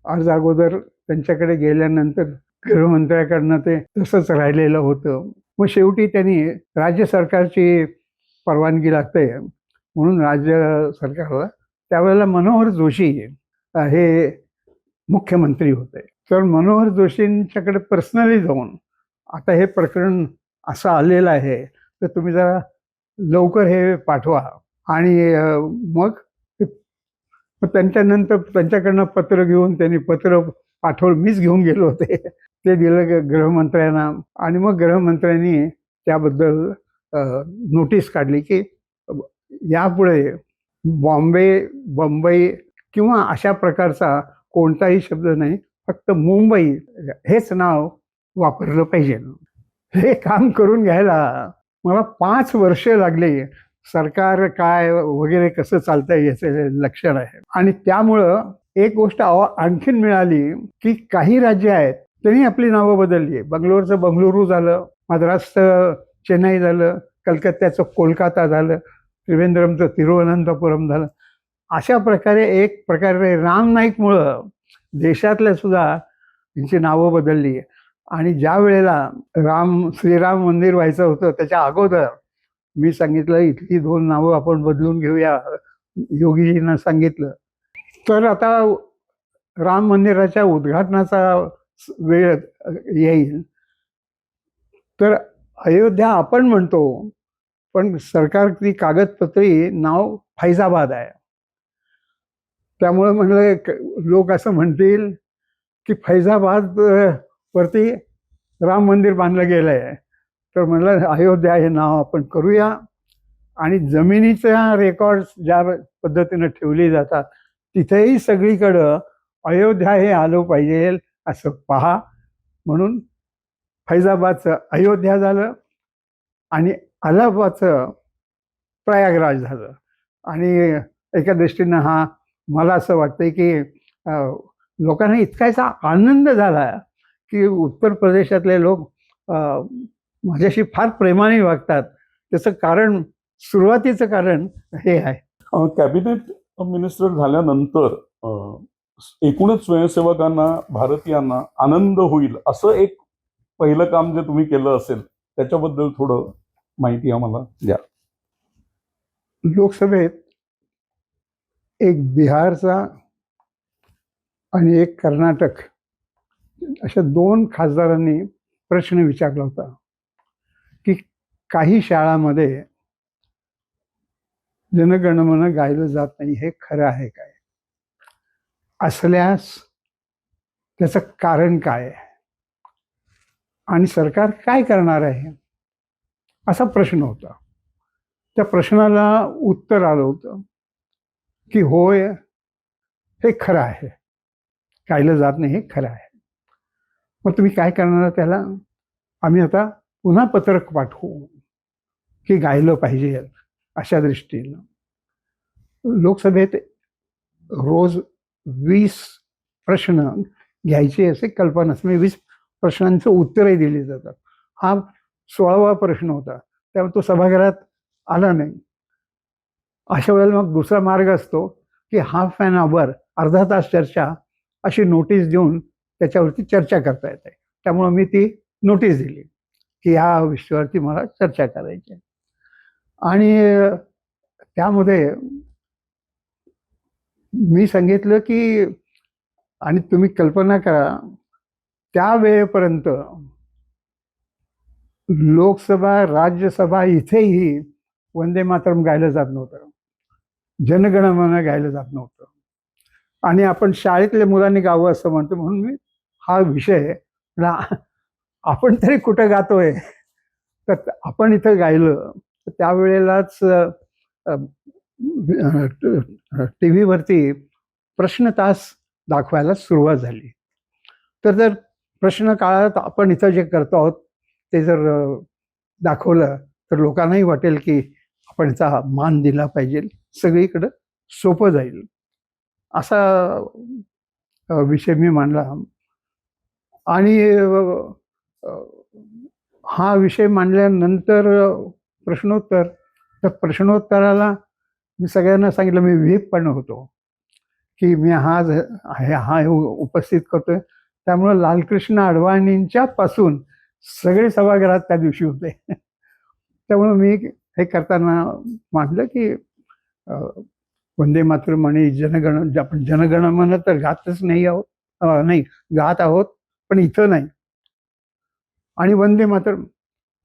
अर्ज अगोदर त्यांच्याकडे गेल्यानंतर गृहमंत्र्याकडनं ते तसंच राहिलेलं होतं. मग शेवटी त्यांनी राज्य सरकारची परवानगी लागते म्हणून राज्य सरकारला त्यावेळेला मनोहर जोशी हे मुख्यमंत्री होते. तर मनोहर जोशींच्याकडे पर्सनली जाऊन आता हे प्रकरण असं आलेलं आहे तर तुम्ही जरा लवकर हे पाठवा आणि मग ते मग त्यांच्यानंतर त्यांच्याकडनं पत्र घेऊन त्यांनी पत्र पाठवलं, मीच घेऊन गेलो होते. ते दिलं गृहमंत्र्यांना आणि मग गृहमंत्र्यांनी त्याबद्दल नोटीस काढली की यापुढे बॉम्बे किंवा अशा प्रकारचा कोणताही शब्द नाही, फक्त मुंबई हेच नाव वापरलं पाहिजे. हे काम करून घ्यायला मला 5 वर्ष लागली. सरकार काय वगैरे कसं चालतंय याचे लक्षण आहे. आणि त्यामुळं एक गोष्ट आणखीन मिळाली की काही राज्य आहेत त्यांनी आपली नावं बदलली. बंगलोरचं बंगळुरू झालं, मद्रासचं चेन्नई झालं, कलकत्त्याचं कोलकाता झालं, त्रिवेंद्रमचं तिरुवनंतपुरम झालं. अशा प्रकारे एक प्रकारे राम नाईकमुळं देशातल्या सुद्धा त्यांची नावं बदलली. आणि ज्या वेळेला श्रीराम मंदिर व्हायचं होतं त्याच्या अगोदर मी सांगितलं इथली 2 नावं आपण बदलून घेऊया, योगीजींना सांगितलं. तर आता राम मंदिराच्या उद्घाटनाचा वेळ येईल, तर अयोध्या आपण म्हणतो, पण सरकारची कागदपत्री नाव फैजाबाद आहे. त्यामुळे म्हणलं लोक असं म्हणतील की फैजाबाद वरती राम मंदिर बांधलं गेलं आहे. तर म्हणलं अयोध्या हे नाव आपण करूया आणि जमिनीच्या रेकॉर्ड्स ज्या पद्धतीनं ठेवली जातात तिथेही सगळीकडं अयोध्या हे आलं पाहिजे असं पहा. म्हणून फैजाबादचं अयोध्या झालं आणि अलाहाबादचं प्रयागराज झालं. आणि एका दृष्टीनं मला असं वाटतंय की लोकांना इतकाचा आनंद झाला की उत्तर प्रदेशातले लोक माझ्याशी फार प्रेमाने वागतात. त्याचं कारण, सुरुवातीचं कारण हे आहे. कॅबिनेट मिनिस्टर झाल्यानंतर एकूणच स्वयंसेवकांना, भारतीयांना आनंद होईल असं एक पहिलं काम जे तुम्ही केलं असेल त्याच्याबद्दल थोडं माहिती आम्हाला द्या. लोकसभेत एक बिहारचा आणि एक कर्नाटक अशा 2 खासदारांनी प्रश्न विचारला होता की काही शाळांमध्ये जनगणमन गायलं जात नाही, हे खरं आहे काय? असल्यास त्याचं कारण काय आहे आणि सरकार काय करणार आहे, असा प्रश्न होता. त्या प्रश्नाला उत्तर आलं होतं की होय, हे खरं आहे, गायलं जात नाही हे खरं आहे. मग तुम्ही काय करणार त्याला? आम्ही आता पुन्हा पत्रक पाठवू की गायलं पाहिजे. अशा दृष्टीनं लोकसभेत रोज 20 प्रश्न घ्यायचे असे कल्पना असते. 20 प्रश्नांचं उत्तरही दिली जातात. हा 16वा प्रश्न होता, त्यामुळे तो सभागृहात आला नाही. अशा वेळेला मग दुसरा मार्ग असतो की हाफ ॲन आवर, अर्धा तास चर्चा, अशी नोटीस देऊन त्याच्यावरती चर्चा करता येते. त्यामुळं मी ती नोटीस दिली की ह्या विषयावरती मला चर्चा करायची आहे. आणि त्यामध्ये मी सांगितलं की आणि तुम्ही कल्पना करा, त्या वेळेपर्यंत लोकसभा, राज्यसभा इथेही वंदे मातरम गायलं जात नव्हतं, जनगणमन गायलं जात नव्हतं. आणि आपण शाळेतल्या मुलांनी गावं असं म्हणतो. म्हणून मी हा विषय आपण तरी कुठं गातोय, तर आपण इथं गायलं. तर त्यावेळेलाच टी व्हीवरती प्रश्न तास दाखवायला सुरुवात झाली. तर जर प्रश्न काळात आपण इथं जे करतो आहोत ते जर दाखवलं तर लोकांनाही वाटेल की आपण याचा मान दिला पाहिजे, सगळीकडं सोपं जाईल, असा विषय मी मांडला. आणि हा विषय मांडल्यानंतर प्रश्नोत्तर, तर प्रश्नोत्तराला मी सगळ्यांना सांगितलं, मी व्हीप पण होतो की मी हा उपस्थित करतोय. त्यामुळं लालकृष्ण अडवाणींच्या पासून सगळे सभागृहात त्या दिवशी होते. त्यामुळं मी हे करताना मांडलं की वंदे मातरम आणि आपण जनगणमन तर गातच नाही आहोत, नाही गात आहोत, पण इथं नाही. आणि वंदे मातरम,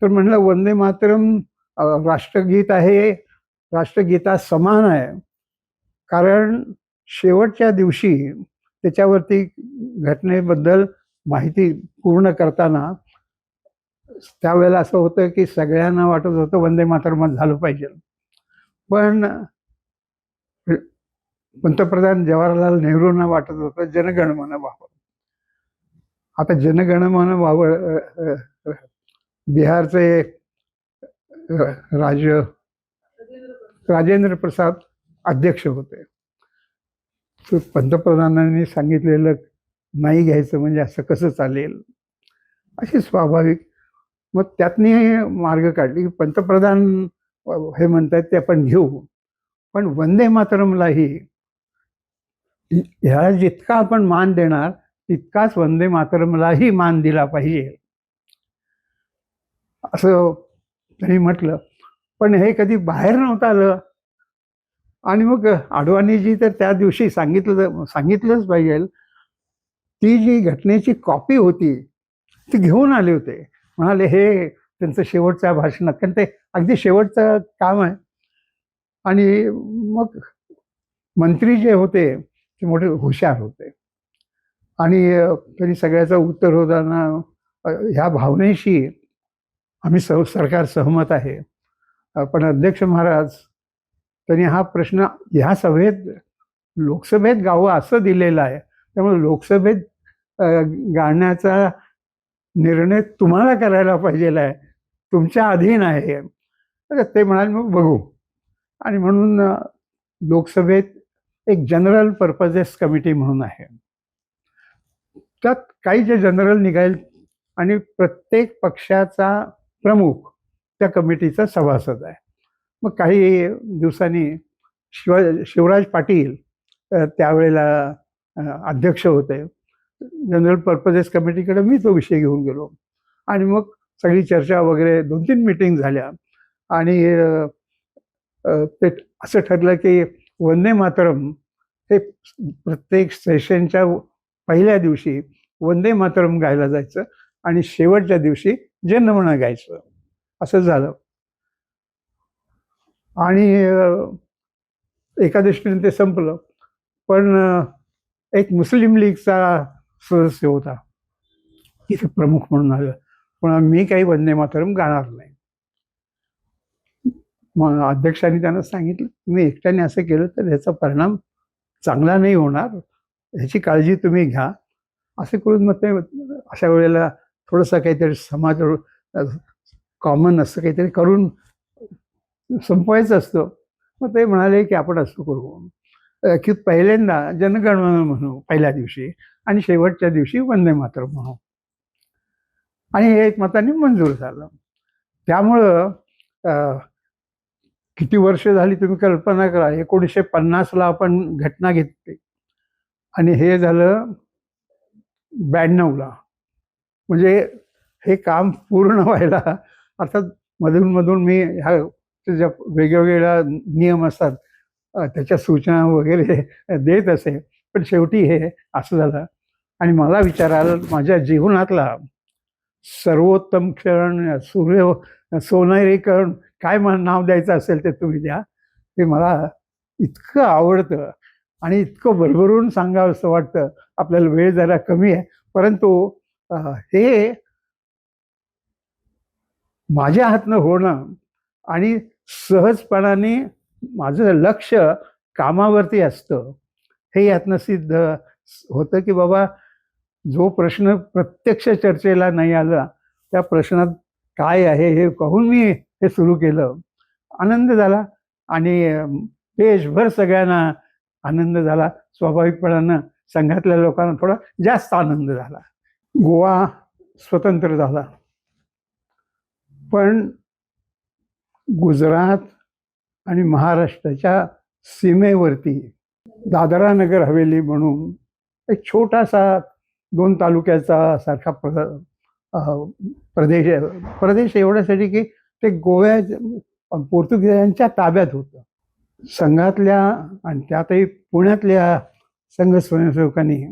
तर म्हणलं वंदे मातरम राष्ट्रगीत आहे, राष्ट्रगीता समान आहे. कारण शेवटच्या दिवशी त्याच्यावरती घटनेबद्दल माहिती पूर्ण करताना त्यावेळेला असं होतं की सगळ्यांना वाटत होतं वंदे मातरम झालं पाहिजे. पण पंतप्रधान जवाहरलाल नेहरूंना वाटत होतं जनगण मन व्हावं. आता जनगण मन व्हावं, बिहारचे राज राजेंद्र प्रसाद अध्यक्ष होते. तर पंतप्रधानांनी सांगितलेलं नाही घ्यायचं म्हणजे असं कसं चालेल, अशी स्वाभाविक. मग त्यातनी मार्ग काढली. पंतप्रधान हे म्हणतात ते आपण घेऊ, पण वंदे मातरमलाही ह्याला जितका आपण मान देणार तितकाच वंदे मातरमलाही मान दिला पाहिजे, असं त्यांनी म्हटलं. पण हे कधी बाहेर नव्हतं आलं. आणि मग आडवाणीजी तर त्या दिवशी सांगितलंच पाहिजे, ती जी घटनेची कॉपी होती ती घेऊन आले होते. म्हणाले हे त्यांचं शेवटच्या भाषणात, कारण ते अगदी शेवटचं काम आहे. आणि मग मंत्री जे होते ते मोठे हुशार होते आणि त्यांनी सगळ्याचं उत्तर होताना ह्या भावनेशी आम्ही सरकार सहमत आहे, पण अध्यक्ष महाराज त्यांनी हा प्रश्न ह्या सभेत लोकसभेत गावं असं दिलेलं आहे, त्यामुळे लोकसभेत गाळण्याचा निर्णय तुम्हाला करायला पाहिजे आहे, तुमच्या अधीन आहे. तर ते म्हणाले मग बघू. आणि म्हणून लोकसभेत एक जनरल पर्पजेस कमिटी म्हणून आहे. त्यात काही जे जनरल निघाल आणि प्रत्येक पक्षाचा प्रमुख त्या कमिटीचा सभासद आहे. मग काही दिवसांनी शिवराज पाटील त्यावेळेला अध्यक्ष होते. जनरल पर्पजेस कमिटीकडे मी तो विषय घेऊन गेलो आणि मग सगळी चर्चा वगैरे 2-3 मीटिंग झाल्या आणि ते असं ठरलं की वंदे मातरम हे प्रत्येक सेशनच्या पहिल्या दिवशी वंदे मातरम गायला जायचं आणि शेवटच्या दिवशी जनगण गायचं, असं झालं. आणि एका दृष्टीने ते संपलं. पण एक मुस्लिम लीगचा सदस्य होता तिथे प्रमुख म्हणून आलं, पण मी काही वंदे मातरम गाणार नाही. मग अध्यक्षांनी त्यांना सांगितलं तुम्ही एकट्याने असं केलं तर ह्याचा परिणाम चांगला नाही होणार, ह्याची काळजी तुम्ही घ्या. असं करून मग ते अशा वेळेला थोडंसं काहीतरी समाज कॉमन असं काहीतरी करून संपवायचं असतं. मग ते म्हणाले की आपण असं करू की पहिल्यांदा जनगण मन म्हणू पहिल्या दिवशी आणि शेवटच्या दिवशी वंदे मातरम म्हणू. आणि हे एकमताने मंजूर झालं. त्यामुळं किती वर्ष झाली तुम्ही कल्पना करा, 1950ला आपण घटना घेतली आणि हे झालं 92ला. म्हणजे हे काम पूर्ण व्हायला अर्थात मधून मी ह्या ज्या वेगवेगळ्या नियम असतात त्याच्या सूचना वगैरे देत असे, पण शेवटी हे असं झालं. आणि मला विचारायला माझ्या जीवनातला सर्वोत्तम क्षण, सोनेरी क्षण काय नाव द्यायचं असेल ते तुम्ही द्या, ते मला इतकं आवडतं आणि इतकं भरभरून सांगावं असं वाटतं. आपल्याला वेळ जरा कमी आहे, परंतु हे माझ्या हातनं होणं आणि सहजपणाने माझं लक्ष कामावरती असतं हे यातनं सिद्ध होतं की बाबा जो प्रश्न प्रत्यक्ष चर्चेला नाही आला त्या प्रश्नात काय आहे हे पाहून मी हे सुरू केलं. आनंद झाला आणि देशभर सगळ्यांना आनंद झाला. स्वाभाविकपणानं संघातल्या लोकांना थोडा जास्त आनंद झाला. गोवा स्वतंत्र झाला, पण गुजरात आणि महाराष्ट्राच्या सीमेवरती दादरा नगर हवेली म्हणून एक छोटासा 2 तालुक्याचा सारखा प्रदेश एवढ्यासाठी की ते पोर्तुगीजांच्या ताब्यात होतं. संघातल्या आणि त्यातही पुण्यातल्या संघ स्वयंसेवकांनी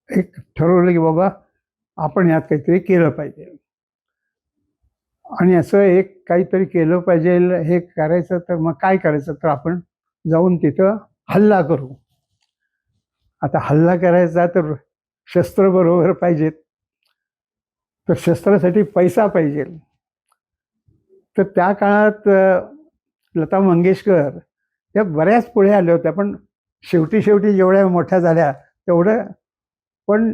एक ठरवलं की बाबा आपण यात काहीतरी केलं पाहिजे. आणि असं एक काहीतरी केलं पाहिजे हे करायचं तर मग काय करायचं, तर आपण जाऊन तिथं हल्ला करू. आता हल्ला करायचा तर शस्त्र बरोबर पाहिजेत, तर शस्त्रासाठी पैसा पाहिजे. तर त्या काळात लता मंगेशकर त्या बऱ्याच पुढे आल्या होत्या, पण शेवटी शेवटी जेवढ्या मोठ्या झाल्या तेवढं. पण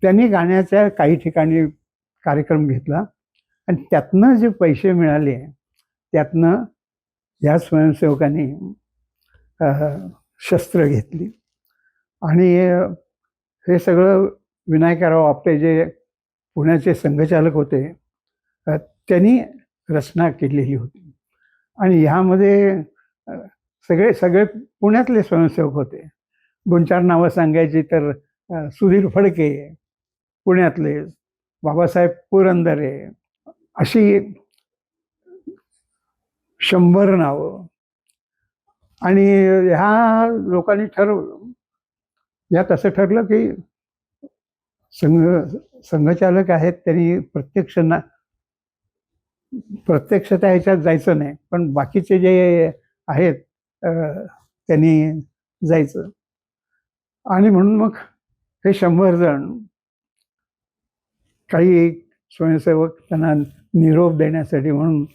त्यांनी गाण्याच्या काही ठिकाणी कार्यक्रम घेतला आणि त्यातनं जे पैसे मिळाले त्यातनं या स्वयंसेवकांनी शस्त्र घेतली. आणि हे सगळं विनायकराव आपटे जे पुण्याचे संघचालक होते त्यांनी रचना केलेली होती. आणि ह्यामध्ये सगळे सगळे पुण्यातले स्वयंसेवक होते. 2-4 नावं सांगायची तर सुधीर फडके पुण्यातले, बाबासाहेब पुरंदरे, अशी 100 नावं. आणि ह्या लोकांनी ठरवलं, यात असं ठरलं की संघचालक आहेत त्यांनी प्रत्यक्ष त्या ह्याच्यात जायचं नाही, पण बाकीचे जे आहेत त्यांनी जायचं. आणि म्हणून मग हे 100 जण, काही स्वयंसेवक त्यांना निरोप देण्यासाठी म्हणून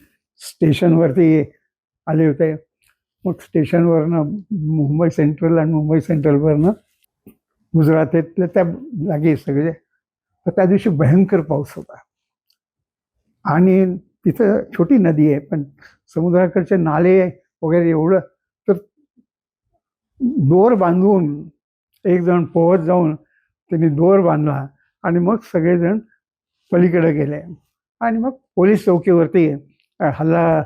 स्टेशनवरती आले होते. मग स्टेशनवरनं मुंबई सेंट्रल आणि मुंबई सेंट्रलवरनं गुजरातेतल्या त्या जागी सगळे. तर त्या दिवशी भयंकर पाऊस होता आणि तिथं छोटी नदी आहे, पण समुद्राकडचे नाले वगैरे एवढं. तर दोर बांधून एक जण पोहत जाऊन त्यांनी दोर बांधला आणि मग सगळेजण पलीकडे गेले. आणि मग पोलीस चौकीवरती हल्ला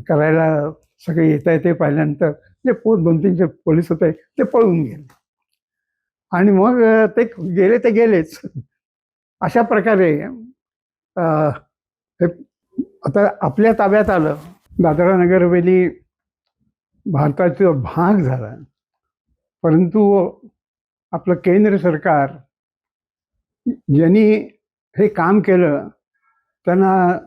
करायला सगळे येता येते पाहिल्यानंतर जे 2-3 पोलीस होते ते पळून गेले. आणि मग ते गेले ते गेलेच. अशा प्रकारे हे आता आपल्या ताब्यात आलं. दादरा नगर हवेली भारताचा भाग झाला, परंतु आपलं केंद्र सरकार ज्यांनी हे काम केलं त्यांना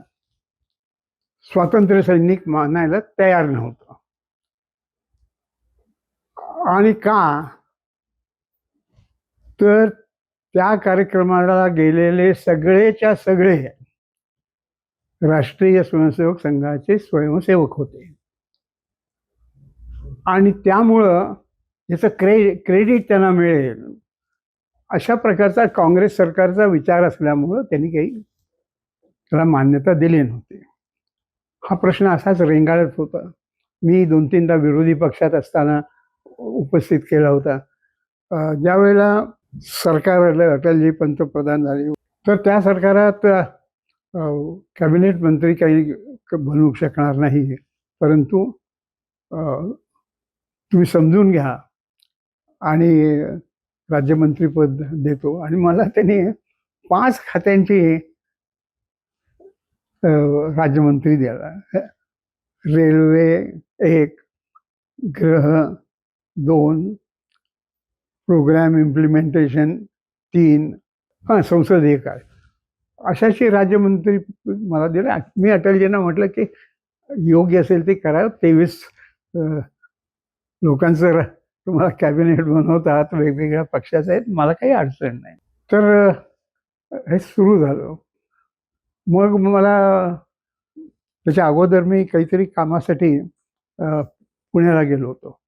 स्वातंत्र्य सैनिक मानायला तयार नव्हतं. आणि का तर त्या कार्यक्रमाला गेलेले सगळेच्या सगळे राष्ट्रीय स्वयंसेवक संघाचे स्वयंसेवक होते. आणि त्यामुळं याचं क्रेडिट त्यांना मिळेल अशा प्रकारचा काँग्रेस सरकारचा विचार असल्यामुळं त्यांनी काही त्याला मान्यता दिली नव्हती. हा प्रश्न असाच रेंगाळत होता. मी 2-3दा विरोधी पक्षात असताना उपस्थित केला होता. ज्यावेळेला सरकार आलं, अटलजी पंतप्रधान झाले, तर त्या सरकारात कॅबिनेट मंत्री काही बनवू शकणार नाही, परंतु तुम्ही समजून घ्या आणि राज्यमंत्रीपद देतो. आणि मला त्यांनी 5 खात्यांची राज्यमंत्री द्याला. रेल्वे 1, गृह 2, प्रोग्राम इम्प्लिमेंटेशन 3, संसद 1 आहे. अशाशी राज्यमंत्री मला दिला. मी अटलजींना म्हटलं की योग्य असेल ते करा. 23 लोकांचं तुम्हाला कॅबिनेट बनवतात, वेगवेगळ्या पक्षाचे आहेत, मला काही अडचण नाही. तर हे सुरू झालं. मग मला त्याच्या अगोदर मी काहीतरी कामासाठी पुण्याला गेलो होतो,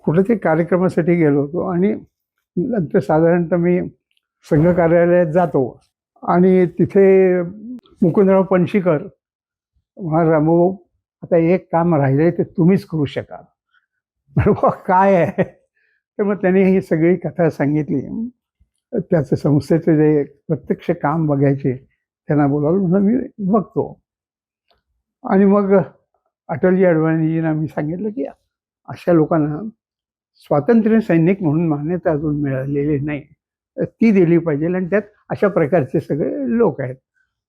कुठेतरी कार्यक्रमासाठी गेलो होतो. आणि नंतर साधारणतः मी संघ कार्यालयात जातो आणि तिथे मुकुंदराव पणशीकर म्हणाले, रामभाऊ आता एक काम राहिलंय ते तुम्हीच करू शकाल. बरोबर काय आहे? तर मग त्याने ही सगळी कथा सांगितली. त्याचं संस्थेचे जे प्रत्यक्ष काम बघायचे त्यांना बोलावलं. म्हणून मी बघतो. आणि मग अटलजी अडवाणीजींना मी सांगितलं की अशा लोकांना स्वातंत्र्य सैनिक म्हणून मान्यता अजून मिळालेली नाही, ती दिली पाहिजे. आणि त्यात अशा प्रकारचे सगळे लोक आहेत.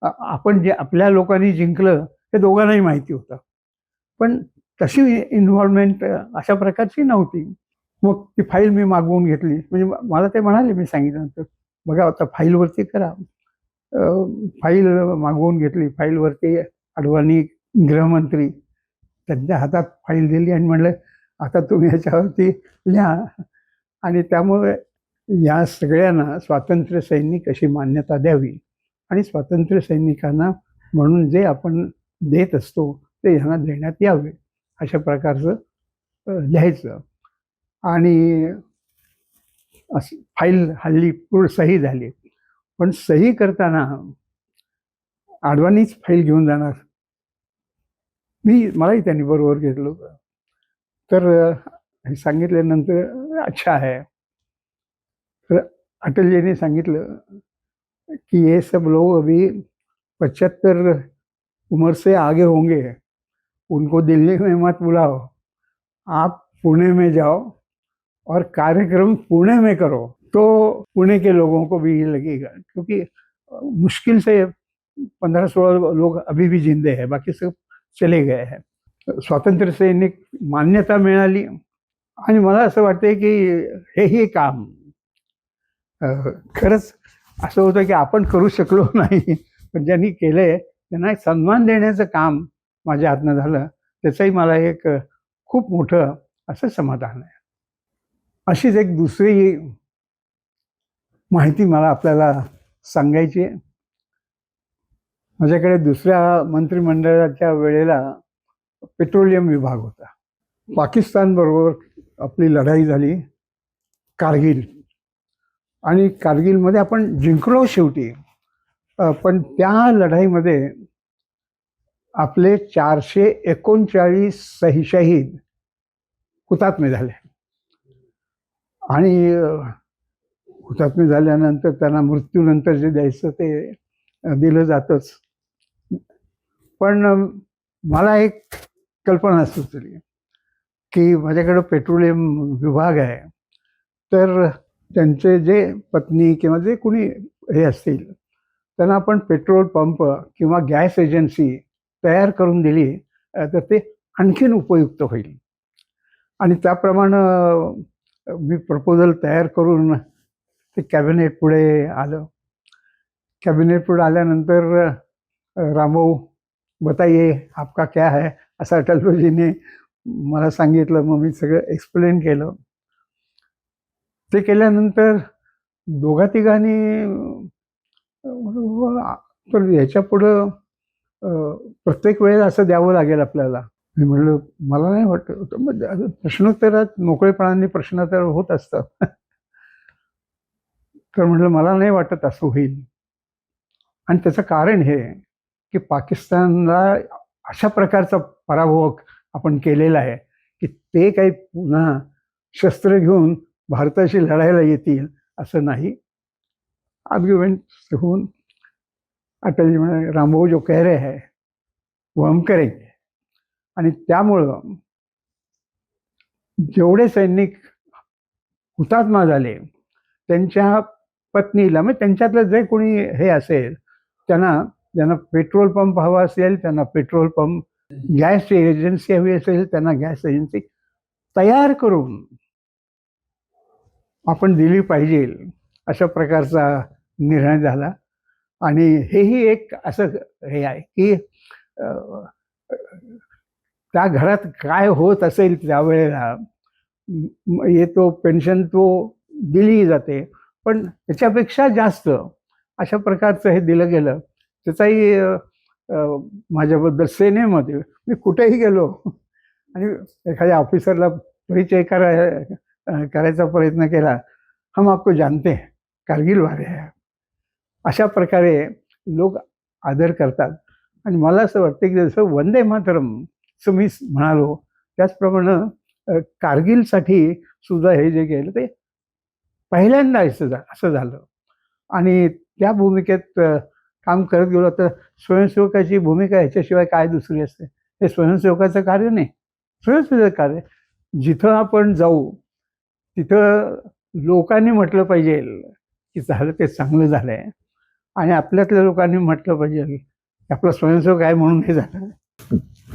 आपण जे आपल्या लोकांनी जिंकलं ते दोघांनाही माहिती होतं, पण तशी इन्व्हॉल्वमेंट अशा प्रकारची नव्हती. मग ती फाईल मी मागवून घेतली. म्हणजे मला ते म्हणाले, मी सांगितल्यानंतर बघा आता फाईलवरती करा. फाईल मागवून घेतली. फाईलवरती अडवाणी गृहमंत्री त्यांच्या हातात फाईल दिली आणि म्हणलं आता तुम्ही ह्याच्यावरती लिहा. आणि त्यामुळे या सगळ्यांना स्वातंत्र्य सैनिक अशी मान्यता द्यावी आणि स्वातंत्र्य सैनिकांना म्हणून जे आपण देत असतो ते ह्यांना देण्यात यावे अशा प्रकारचं लिहायचं. आणि असं फाईल हल्ली पूर्ण सही झाली, पण सही करताना आडवाणीच फाईल घेऊन जाणार. मलाही त्यांनी बरोबर घेतलं होतं. तर हे सांगितल्यानंतर अच्छा आहे. तर अटलजींनी सांगितलं की ये सब लोग अभी 75 उम्र से आगे होंगे, उनको दिल्ली में मत बुलाओ, आप पुणे में जाओ और कार्यक्रम पुणे में करो, तो पुणे के लोगों को भी ये लगेगा, क्योंकि मुश्किल से 15-16 लोग अभी भी जिंदे हैं, बाकी सब चले गए हैं. स्वातंत्र्य सैनिक मान्यता मिळाली आणि मला असं वाटतंय की हेही काम खरंच असं होतं की आपण करू शकलो नाही, पण ज्यांनी केलंय त्यांना एक सन्मान देण्याचं काम माझ्या हातनं झालं, त्याचंही मला एक खूप मोठं असं समाधान आहे. अशीच एक दुसरी माहिती मला आपल्याला सांगायची आहे. माझ्याकडे दुसऱ्या मंत्रिमंडळाच्या वेळेला पेट्रोलियम विभाग होता. पाकिस्तानबरोबर आपली लढाई झाली कारगिल, आणि कारगिलमध्ये आपण जिंकलो शेवटी, पण त्या लढाईमध्ये आपले 439 शहीद हुतात्मे झाले. आणि हुतात्मे झाल्यानंतर त्यांना मृत्यूनंतर जे द्यायचं ते दिलं जातंच. पण मला एक कल्पना सुचली की माझ्याकडं पेट्रोलियम विभाग आहे, तर त्यांचे जे पत्नी किंवा जे कोणी हे असतील त्यांना आपण पेट्रोल पंप किंवा गॅस एजन्सी तयार करून दिली तर ते आणखीन उपयुक्त होईल. आणि त्याप्रमाणे मी प्रपोजल तयार करून ते कॅबिनेट पुढे आलं. कॅबिनेट पुढे आल्यानंतर रामभाऊ बताइए आपका क्या है असं अटलजीने मला सांगितलं. मग मी सगळं एक्सप्लेन केलं. ते केल्यानंतर दोघा तिघांनी तर ह्याच्या पुढं प्रत्येक वेळेला असं द्यावं लागेल आपल्याला. मी म्हणलं मला नाही वाटत. प्रश्नोत्तरात मोकळेपणाने प्रश्नोत्तर होत असतं. तर म्हटलं मला नाही वाटत असं होईल. आणि त्याचं कारण हे की पाकिस्तानला अशा प्रकारचा पराभव आपण केलेला आहे की ते काही पुन्हा शस्त्र घेऊन भारताशी लढायला येतील असं नाही. आर्ग्युमेंट होऊन अटल जी म्हणे रामभाऊ जो कह रहे हैं वो हम करेंगे. आणि त्यामुळं जेवढे सैनिक हुतात्मा झाले त्यांच्या पत्नीला, म्हणजे त्यांच्यातलं जे कोणी हे असेल ज्यांना पेट्रोल पंप हवा असेल त्यांना पेट्रोल पंप, गॅस एजन्सी हवी असेल त्यांना गॅस एजन्सी तयार करून आपण दिली पाहिजे अशा प्रकारचा निर्णय झाला. आणि हेही एक असं हे आहे की त्या घरात काय होत असेल त्यावेळेला येतो पेन्शन तो दिली जाते, पण त्याच्यापेक्षा जास्त अशा प्रकारचं हे दिलं गेलं. त्याचाही माझ्याबद्दल सेनेमध्ये मी कुठेही गेलो आणि एखाद्या ऑफिसरला परिचय करायचा प्रयत्न केला, हम आपको जानते हैं, कारगिल वाले हैं, अशा प्रकारे लोक आदर करतात. आणि मला असं वाटतं की जसं वंदे मातरम मी म्हणालो त्याचप्रमाणे कारगिलसाठी सुद्धा हे जे गेलं ते पहिल्यांदा असं झालं. आणि त्या भूमिकेत काम करत गेलो तर स्वयंसेवकाची भूमिका ह्याच्याशिवाय काय दुसरी असते. हे स्वयंसेवकाचं कार्य नाही, स्वयंसेवकाचं कार्य. जिथं आपण जाऊ तिथं लोकांनी म्हटलं पाहिजे की झालं ते चांगलं झालं आहे, आणि आपल्यातल्या लोकांनी म्हटलं पाहिजे की आपला स्वयंसेवक आहे म्हणून हे झालं.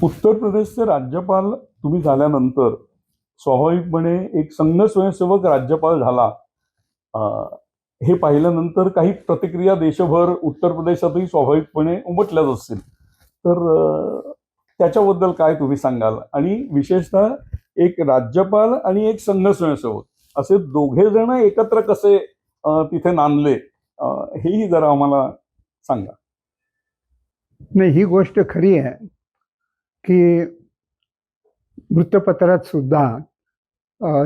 उत्तर प्रदेशचे राज्यपाल तुम्ही झाल्यानंतर स्वाभाविकपणे एक संघ स्वयंसेवक राज्यपाल झाला हे पाहिल्यानंतर काही प्रतिक्रिया देशभर उत्तर प्रदेशातही स्वाभाविकपणे उमटल्याच असतील. तर त्याच्याबद्दल काय तुम्ही सांगाल? आणि विशेषतः एक राज्यपाल आणि एक संघ स्वयंसेवक असे दोघे जण एकत्र कसे तिथे नांदले, हेही जरा आम्हाला सांगा. नाही, ही गोष्ट खरी आहे की वृत्तपत्रात सुद्धा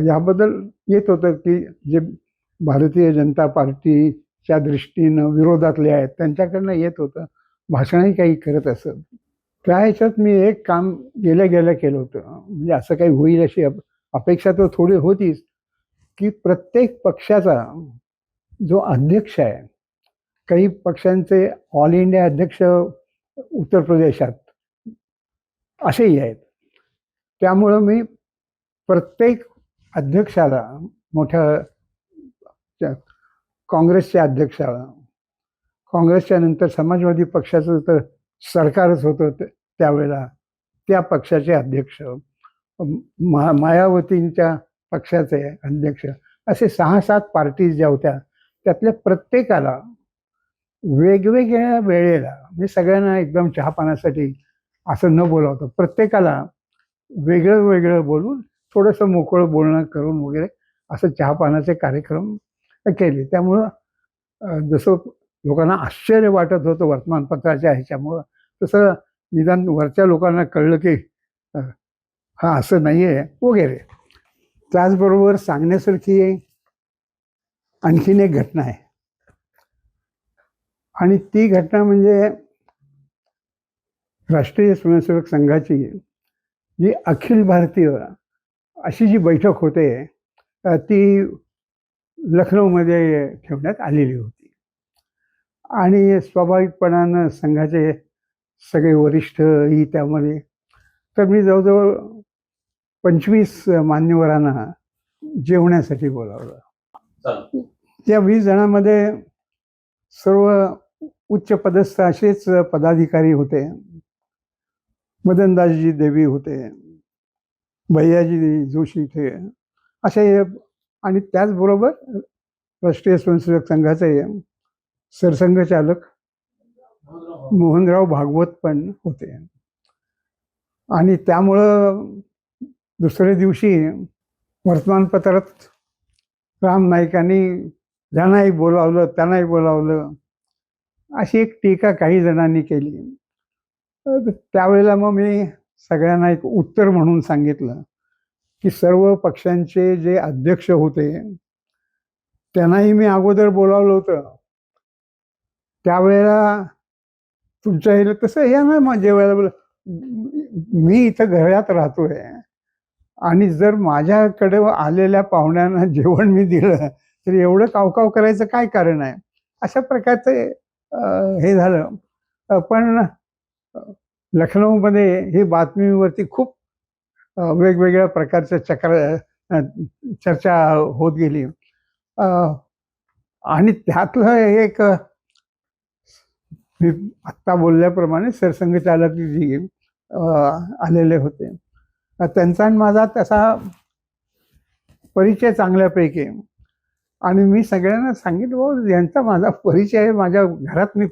याबद्दल येत होतं की जे भारतीय जनता पार्टीच्या दृष्टीनं विरोधातले आहेत त्यांच्याकडनं येत होतं, भाषणही काही करत असत. त्या ह्याच्यात मी एक काम गेल्या गेल्या केलं होतं, म्हणजे असं काही होईल अशी अपेक्षा तर थोडी होतीच, की प्रत्येक पक्षाचा जो अध्यक्ष आहे, काही पक्षांचे ऑल इंडिया अध्यक्ष उत्तर प्रदेशात असेही आहेत, त्यामुळं मी प्रत्येक अध्यक्षाला, मोठ्या काँग्रेसच्या अध्यक्षाला, काँग्रेसच्या नंतर समाजवादी पक्षाचं तर सरकारच होतं त्यावेळेला, त्या पक्षाचे अध्यक्ष, मायावतींच्या पक्षाचे अध्यक्ष, असे 6-7 पार्टीज ज्या होत्या त्यातल्या प्रत्येकाला वेगवेगळ्या वेळेला, म्हणजे सगळ्यांना एकदम चहापानासाठी असं न बोलावतं, प्रत्येकाला वेगळं वेगळं बोलून थोडंसं मोकळं बोलणं करून वगैरे असं चहापानाचे कार्यक्रम केले. त्यामुळं जसं लोकांना आश्चर्य वाटत होतं वर्तमानपत्राच्या ह्याच्यामुळं, तसं निदान वरच्या लोकांना कळलं की हा असं नाही आहे वगैरे. त्याचबरोबर सांगण्यासारखी आणखीन एक घटना आहे, आणि ती घटना म्हणजे राष्ट्रीय स्वयंसेवक संघाची जी अखिल भारतीय अशी जी बैठक होते ती लखनौमध्ये ठेवण्यात आलेली होती. आणि स्वाभाविकपणानं संघाचे सगळे वरिष्ठही त्यामध्ये, तर मी जवळजवळ 25 मान्यवरांना जेवण्यासाठी बोलावलं. त्या 20 जणांमध्ये सर्व उच्च पदस्थ असेच पदाधिकारी होते. मदनदासजी देवी होते, भैयाजी जोशी थे, असे, आणि त्याचबरोबर राष्ट्रीय स्वयंसेवक संघाचे सरसंघचालक मोहनराव भागवत पण होते. आणि त्यामुळं दुसऱ्या दिवशी वर्तमानपत्रात राम नाईकांनी ज्यांनाही बोलावलं त्यांनाही बोलावलं अशी एक टीका काही जणांनी केली. त्यावेळेला मग मी सगळ्यांना एक उत्तर म्हणून सांगितलं की सर्व पक्षांचे जे अध्यक्ष होते त्यांनाही मी अगोदर बोलावलं होतं. त्यावेळेला तुमच्या हे तसं या ना, मग जेवायला मी इथं घरात राहतोय आणि जर माझ्याकडे आलेल्या पाहुण्यांना जेवण मी दिलं तर एवढं कावकाव करायचं काय कारण आहे, अशा प्रकारचे हे झालं. पण लखनौमध्ये ही बातमीवरती खूप वेगवेगळ्या प्रकारच्या चर्चा होत गेली. आणि त्यातलं एक, मी आत्ता बोलल्याप्रमाणे सरसंघचालक जी आलेले होते, त्यांचा आणि माझा तसा परिचय चांगल्यापैकी. आणि मी सगळ्यांना सांगितलं, बाबा यांचा माझा परिचय आहे, माझ्या घरात मी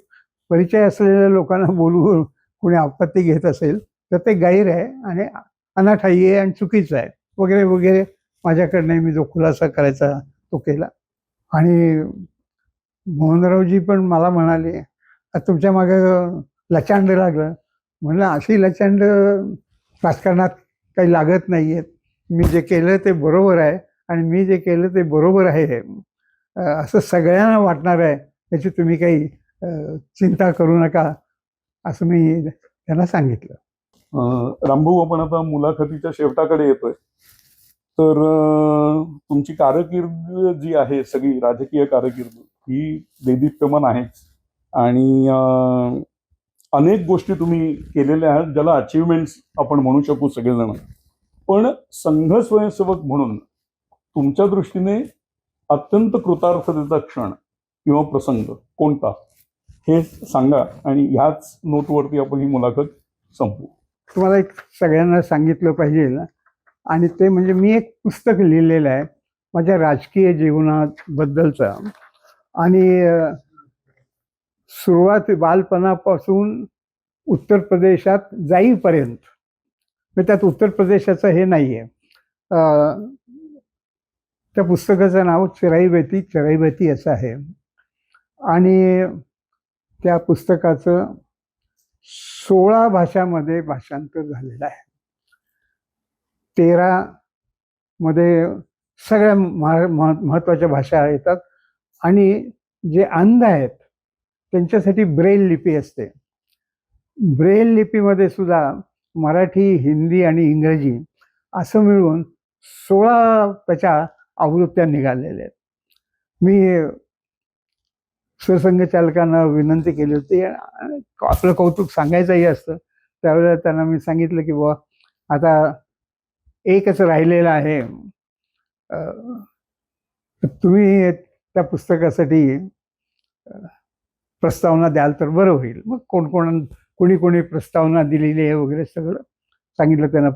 परिचय असलेल्या लोकांना बोलवून कोणी आपत्ती घेत असेल तर ते गैर आहे आणि अनाठाई आहे आणि चुकीचं आहे वगैरे वगैरे. माझ्याकडनं मी जो खुलासा करायचा तो केला. आणि मोहनरावजी पण मला म्हणाले, तुमच्या मागं लचांड लागलं. म्हणलं अशी लचांड राजकारणात काही लागत नाही आहेत, मी जे केलं ते बरोबर आहे आणि मी जे केलं ते बरोबर आहे असं सगळ्यांना वाटणार आहे, याची तुम्ही काही चिंता करू नका, असं मी त्यांना सांगितलं. रामभाऊ, आपण आता मुलाखतीच्या शेवटाकडे येतोय. तर तुमची कारकीर्द जी आहे, सगळी राजकीय कारकीर्द ही देदीप्यमान आहेच आणि अनेक गोष्टी तुम्ही केलेल्या आहेत ज्याला अचिव्हमेंट्स आपण म्हणू शकू सगळेजण. पण संघ स्वयंसेवक म्हणून तुमच्या दृष्टीने अत्यंत कृतार्थतेचा क्षण किंवा प्रसंग कोणता हे सांगा आणि ह्याच नोटवरती आपण ही मुलाखत संपवू. तुम्हाला एक सगळ्यांना सांगितलं पाहिजे ना, आणि ते म्हणजे मी एक पुस्तक लिहिलेलं आहे माझ्या राजकीय जीवनाबद्दलचा. आणि सुरुवात बालपणापासून उत्तर प्रदेशात जाईपर्यंत, म्हणजे त्यात उत्तर प्रदेशाचं हे नाही आहे, त्या पुस्तकाचं नाव चराई बेती असं आहे. आणि त्या पुस्तकाचं 16 भाषांमध्ये भाषांतर झालेलं आहे. 13 मध्ये सगळ्या महत्त्वाच्या भाषा येतात. आणि जे अंध आहेत त्यांच्यासाठी ब्रेल लिपी असते. ब्रेल लिपीमध्ये सुद्धा मराठी, हिंदी आणि इंग्रजी असं मिळून 16 त्याच्या आवृत्त्या निघालेल्या आहेत. मी सरसंघचालकांना विनंती केली होती. आपलं कौतुक सांगायचंही असतं. त्यावेळेला त्यांना मी सांगितलं की बुवा आता एकच राहिलेलं आहे, तुम्ही त्या पुस्तकासाठी प्रस्तावना द्याल तर बरं होईल. मग कोणी प्रस्तावना दिलेली आहे वगैरे सगळं सांगितलं. त्यांना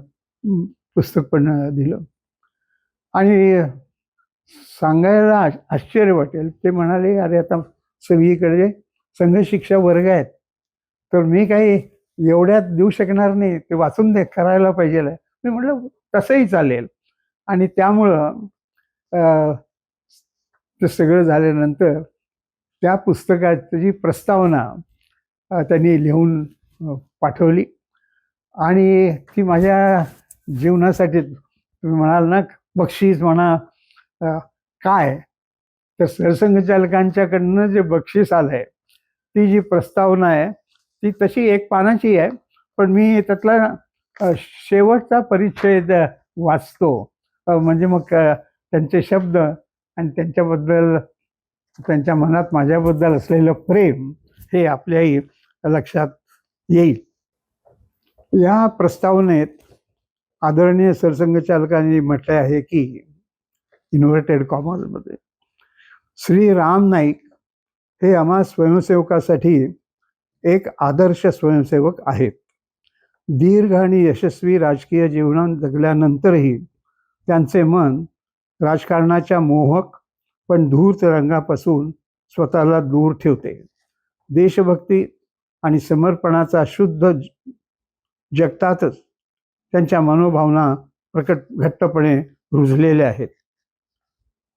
पुस्तक पण दिलं. आणि सांगायला आश्चर्य वाटेल, ते म्हणाले, अरे आता सगळीकडे संघशिक्षा वर्ग आहेत, तर मी काही एवढ्यात देऊ शकणार नाही, ते वाचून करायला पाहिजे. मी म्हटलं तसंही चालेल. आणि त्यामुळं ते सगळं झाल्यानंतर त्या पुस्तकाची प्रस्तावना त्यांनी लिहून पाठवली. आणि ती माझ्या जीवनासाठी, तुम्ही म्हणाल ना बक्षीस म्हणा काय, तर सरसंघचालकांच्याकडनं जे बक्षीस आलं आहे, ती जी प्रस्तावना आहे ती तशी 1 पानाची आहे, पण मी त्यातला शेवटचा परिच्छेद वाचतो. म्हणजे मग त्यांचे शब्द आणि त्यांच्याबद्दल, त्यांच्या मनात माझ्याबद्दल असलेलं प्रेम हे आपल्याही लक्षात येईल. या प्रस्तावनेत आदरणीय सरसंघचालकांनी म्हटले आहे की, इन्व्हर्टेड कॉमर्समध्ये, श्री राम नाईक हे आम्हा स्वयंसेवकासाठी एक आदर्श स्वयंसेवक आहेत. दीर्घ आणि यशस्वी राजकीय जीवनात जगल्यानंतरही त्यांचे मन राजकारणाच्या मोहक पण धूर्त रंगापासून स्वतःला दूर ठेवते. देशभक्ती आणि समर्पणाचा शुद्ध जगतातच त्यांच्या मनोभावना घट्टपणे रुजलेल्या आहेत.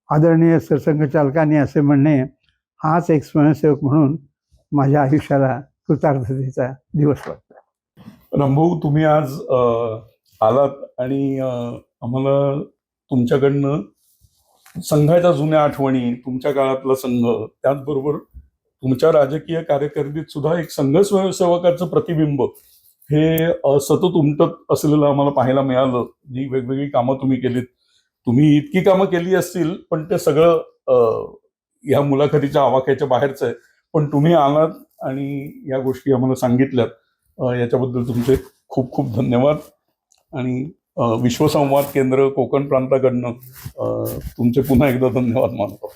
आदरणीय सरसंघचालकांनी असे म्हणणे हाच एक स्वयंसेवक म्हणून माझ्या आयुष्याला कृतार्थतेचा दिवस वाटतो. रामभाऊ, तुम्ही आज आलात आणि आम्हाला तुमच्याकडनं संघाच्या जुन्या आठवणी, तुमच्या काळातला संघ, त्याचबरोबर तुमच्या राजकीय कारकिर्दीत सुद्धा एक संघ स्वयंसेवकाचं प्रतिबिंब हे सतत उमटत असलेलं आम्हाला पाहायला मिळालं. जी वेगवेगळी कामं तुम्ही केलीत, तुम्ही इतकी कामं केली असतील, पण ते सगळं ह्या मुलाखतीच्या आवाक्याच्या बाहेरचं आहे. पण तुम्ही आलात आणि या गोष्टी आम्हाला सांगितल्यात, याच्याबद्दल तुमचे खूप खूप धन्यवाद. आणि विश्वसंवाद केंद्र कोकण प्रांताकडनं तुमचे पुन्हा एकदा धन्यवाद मानतो.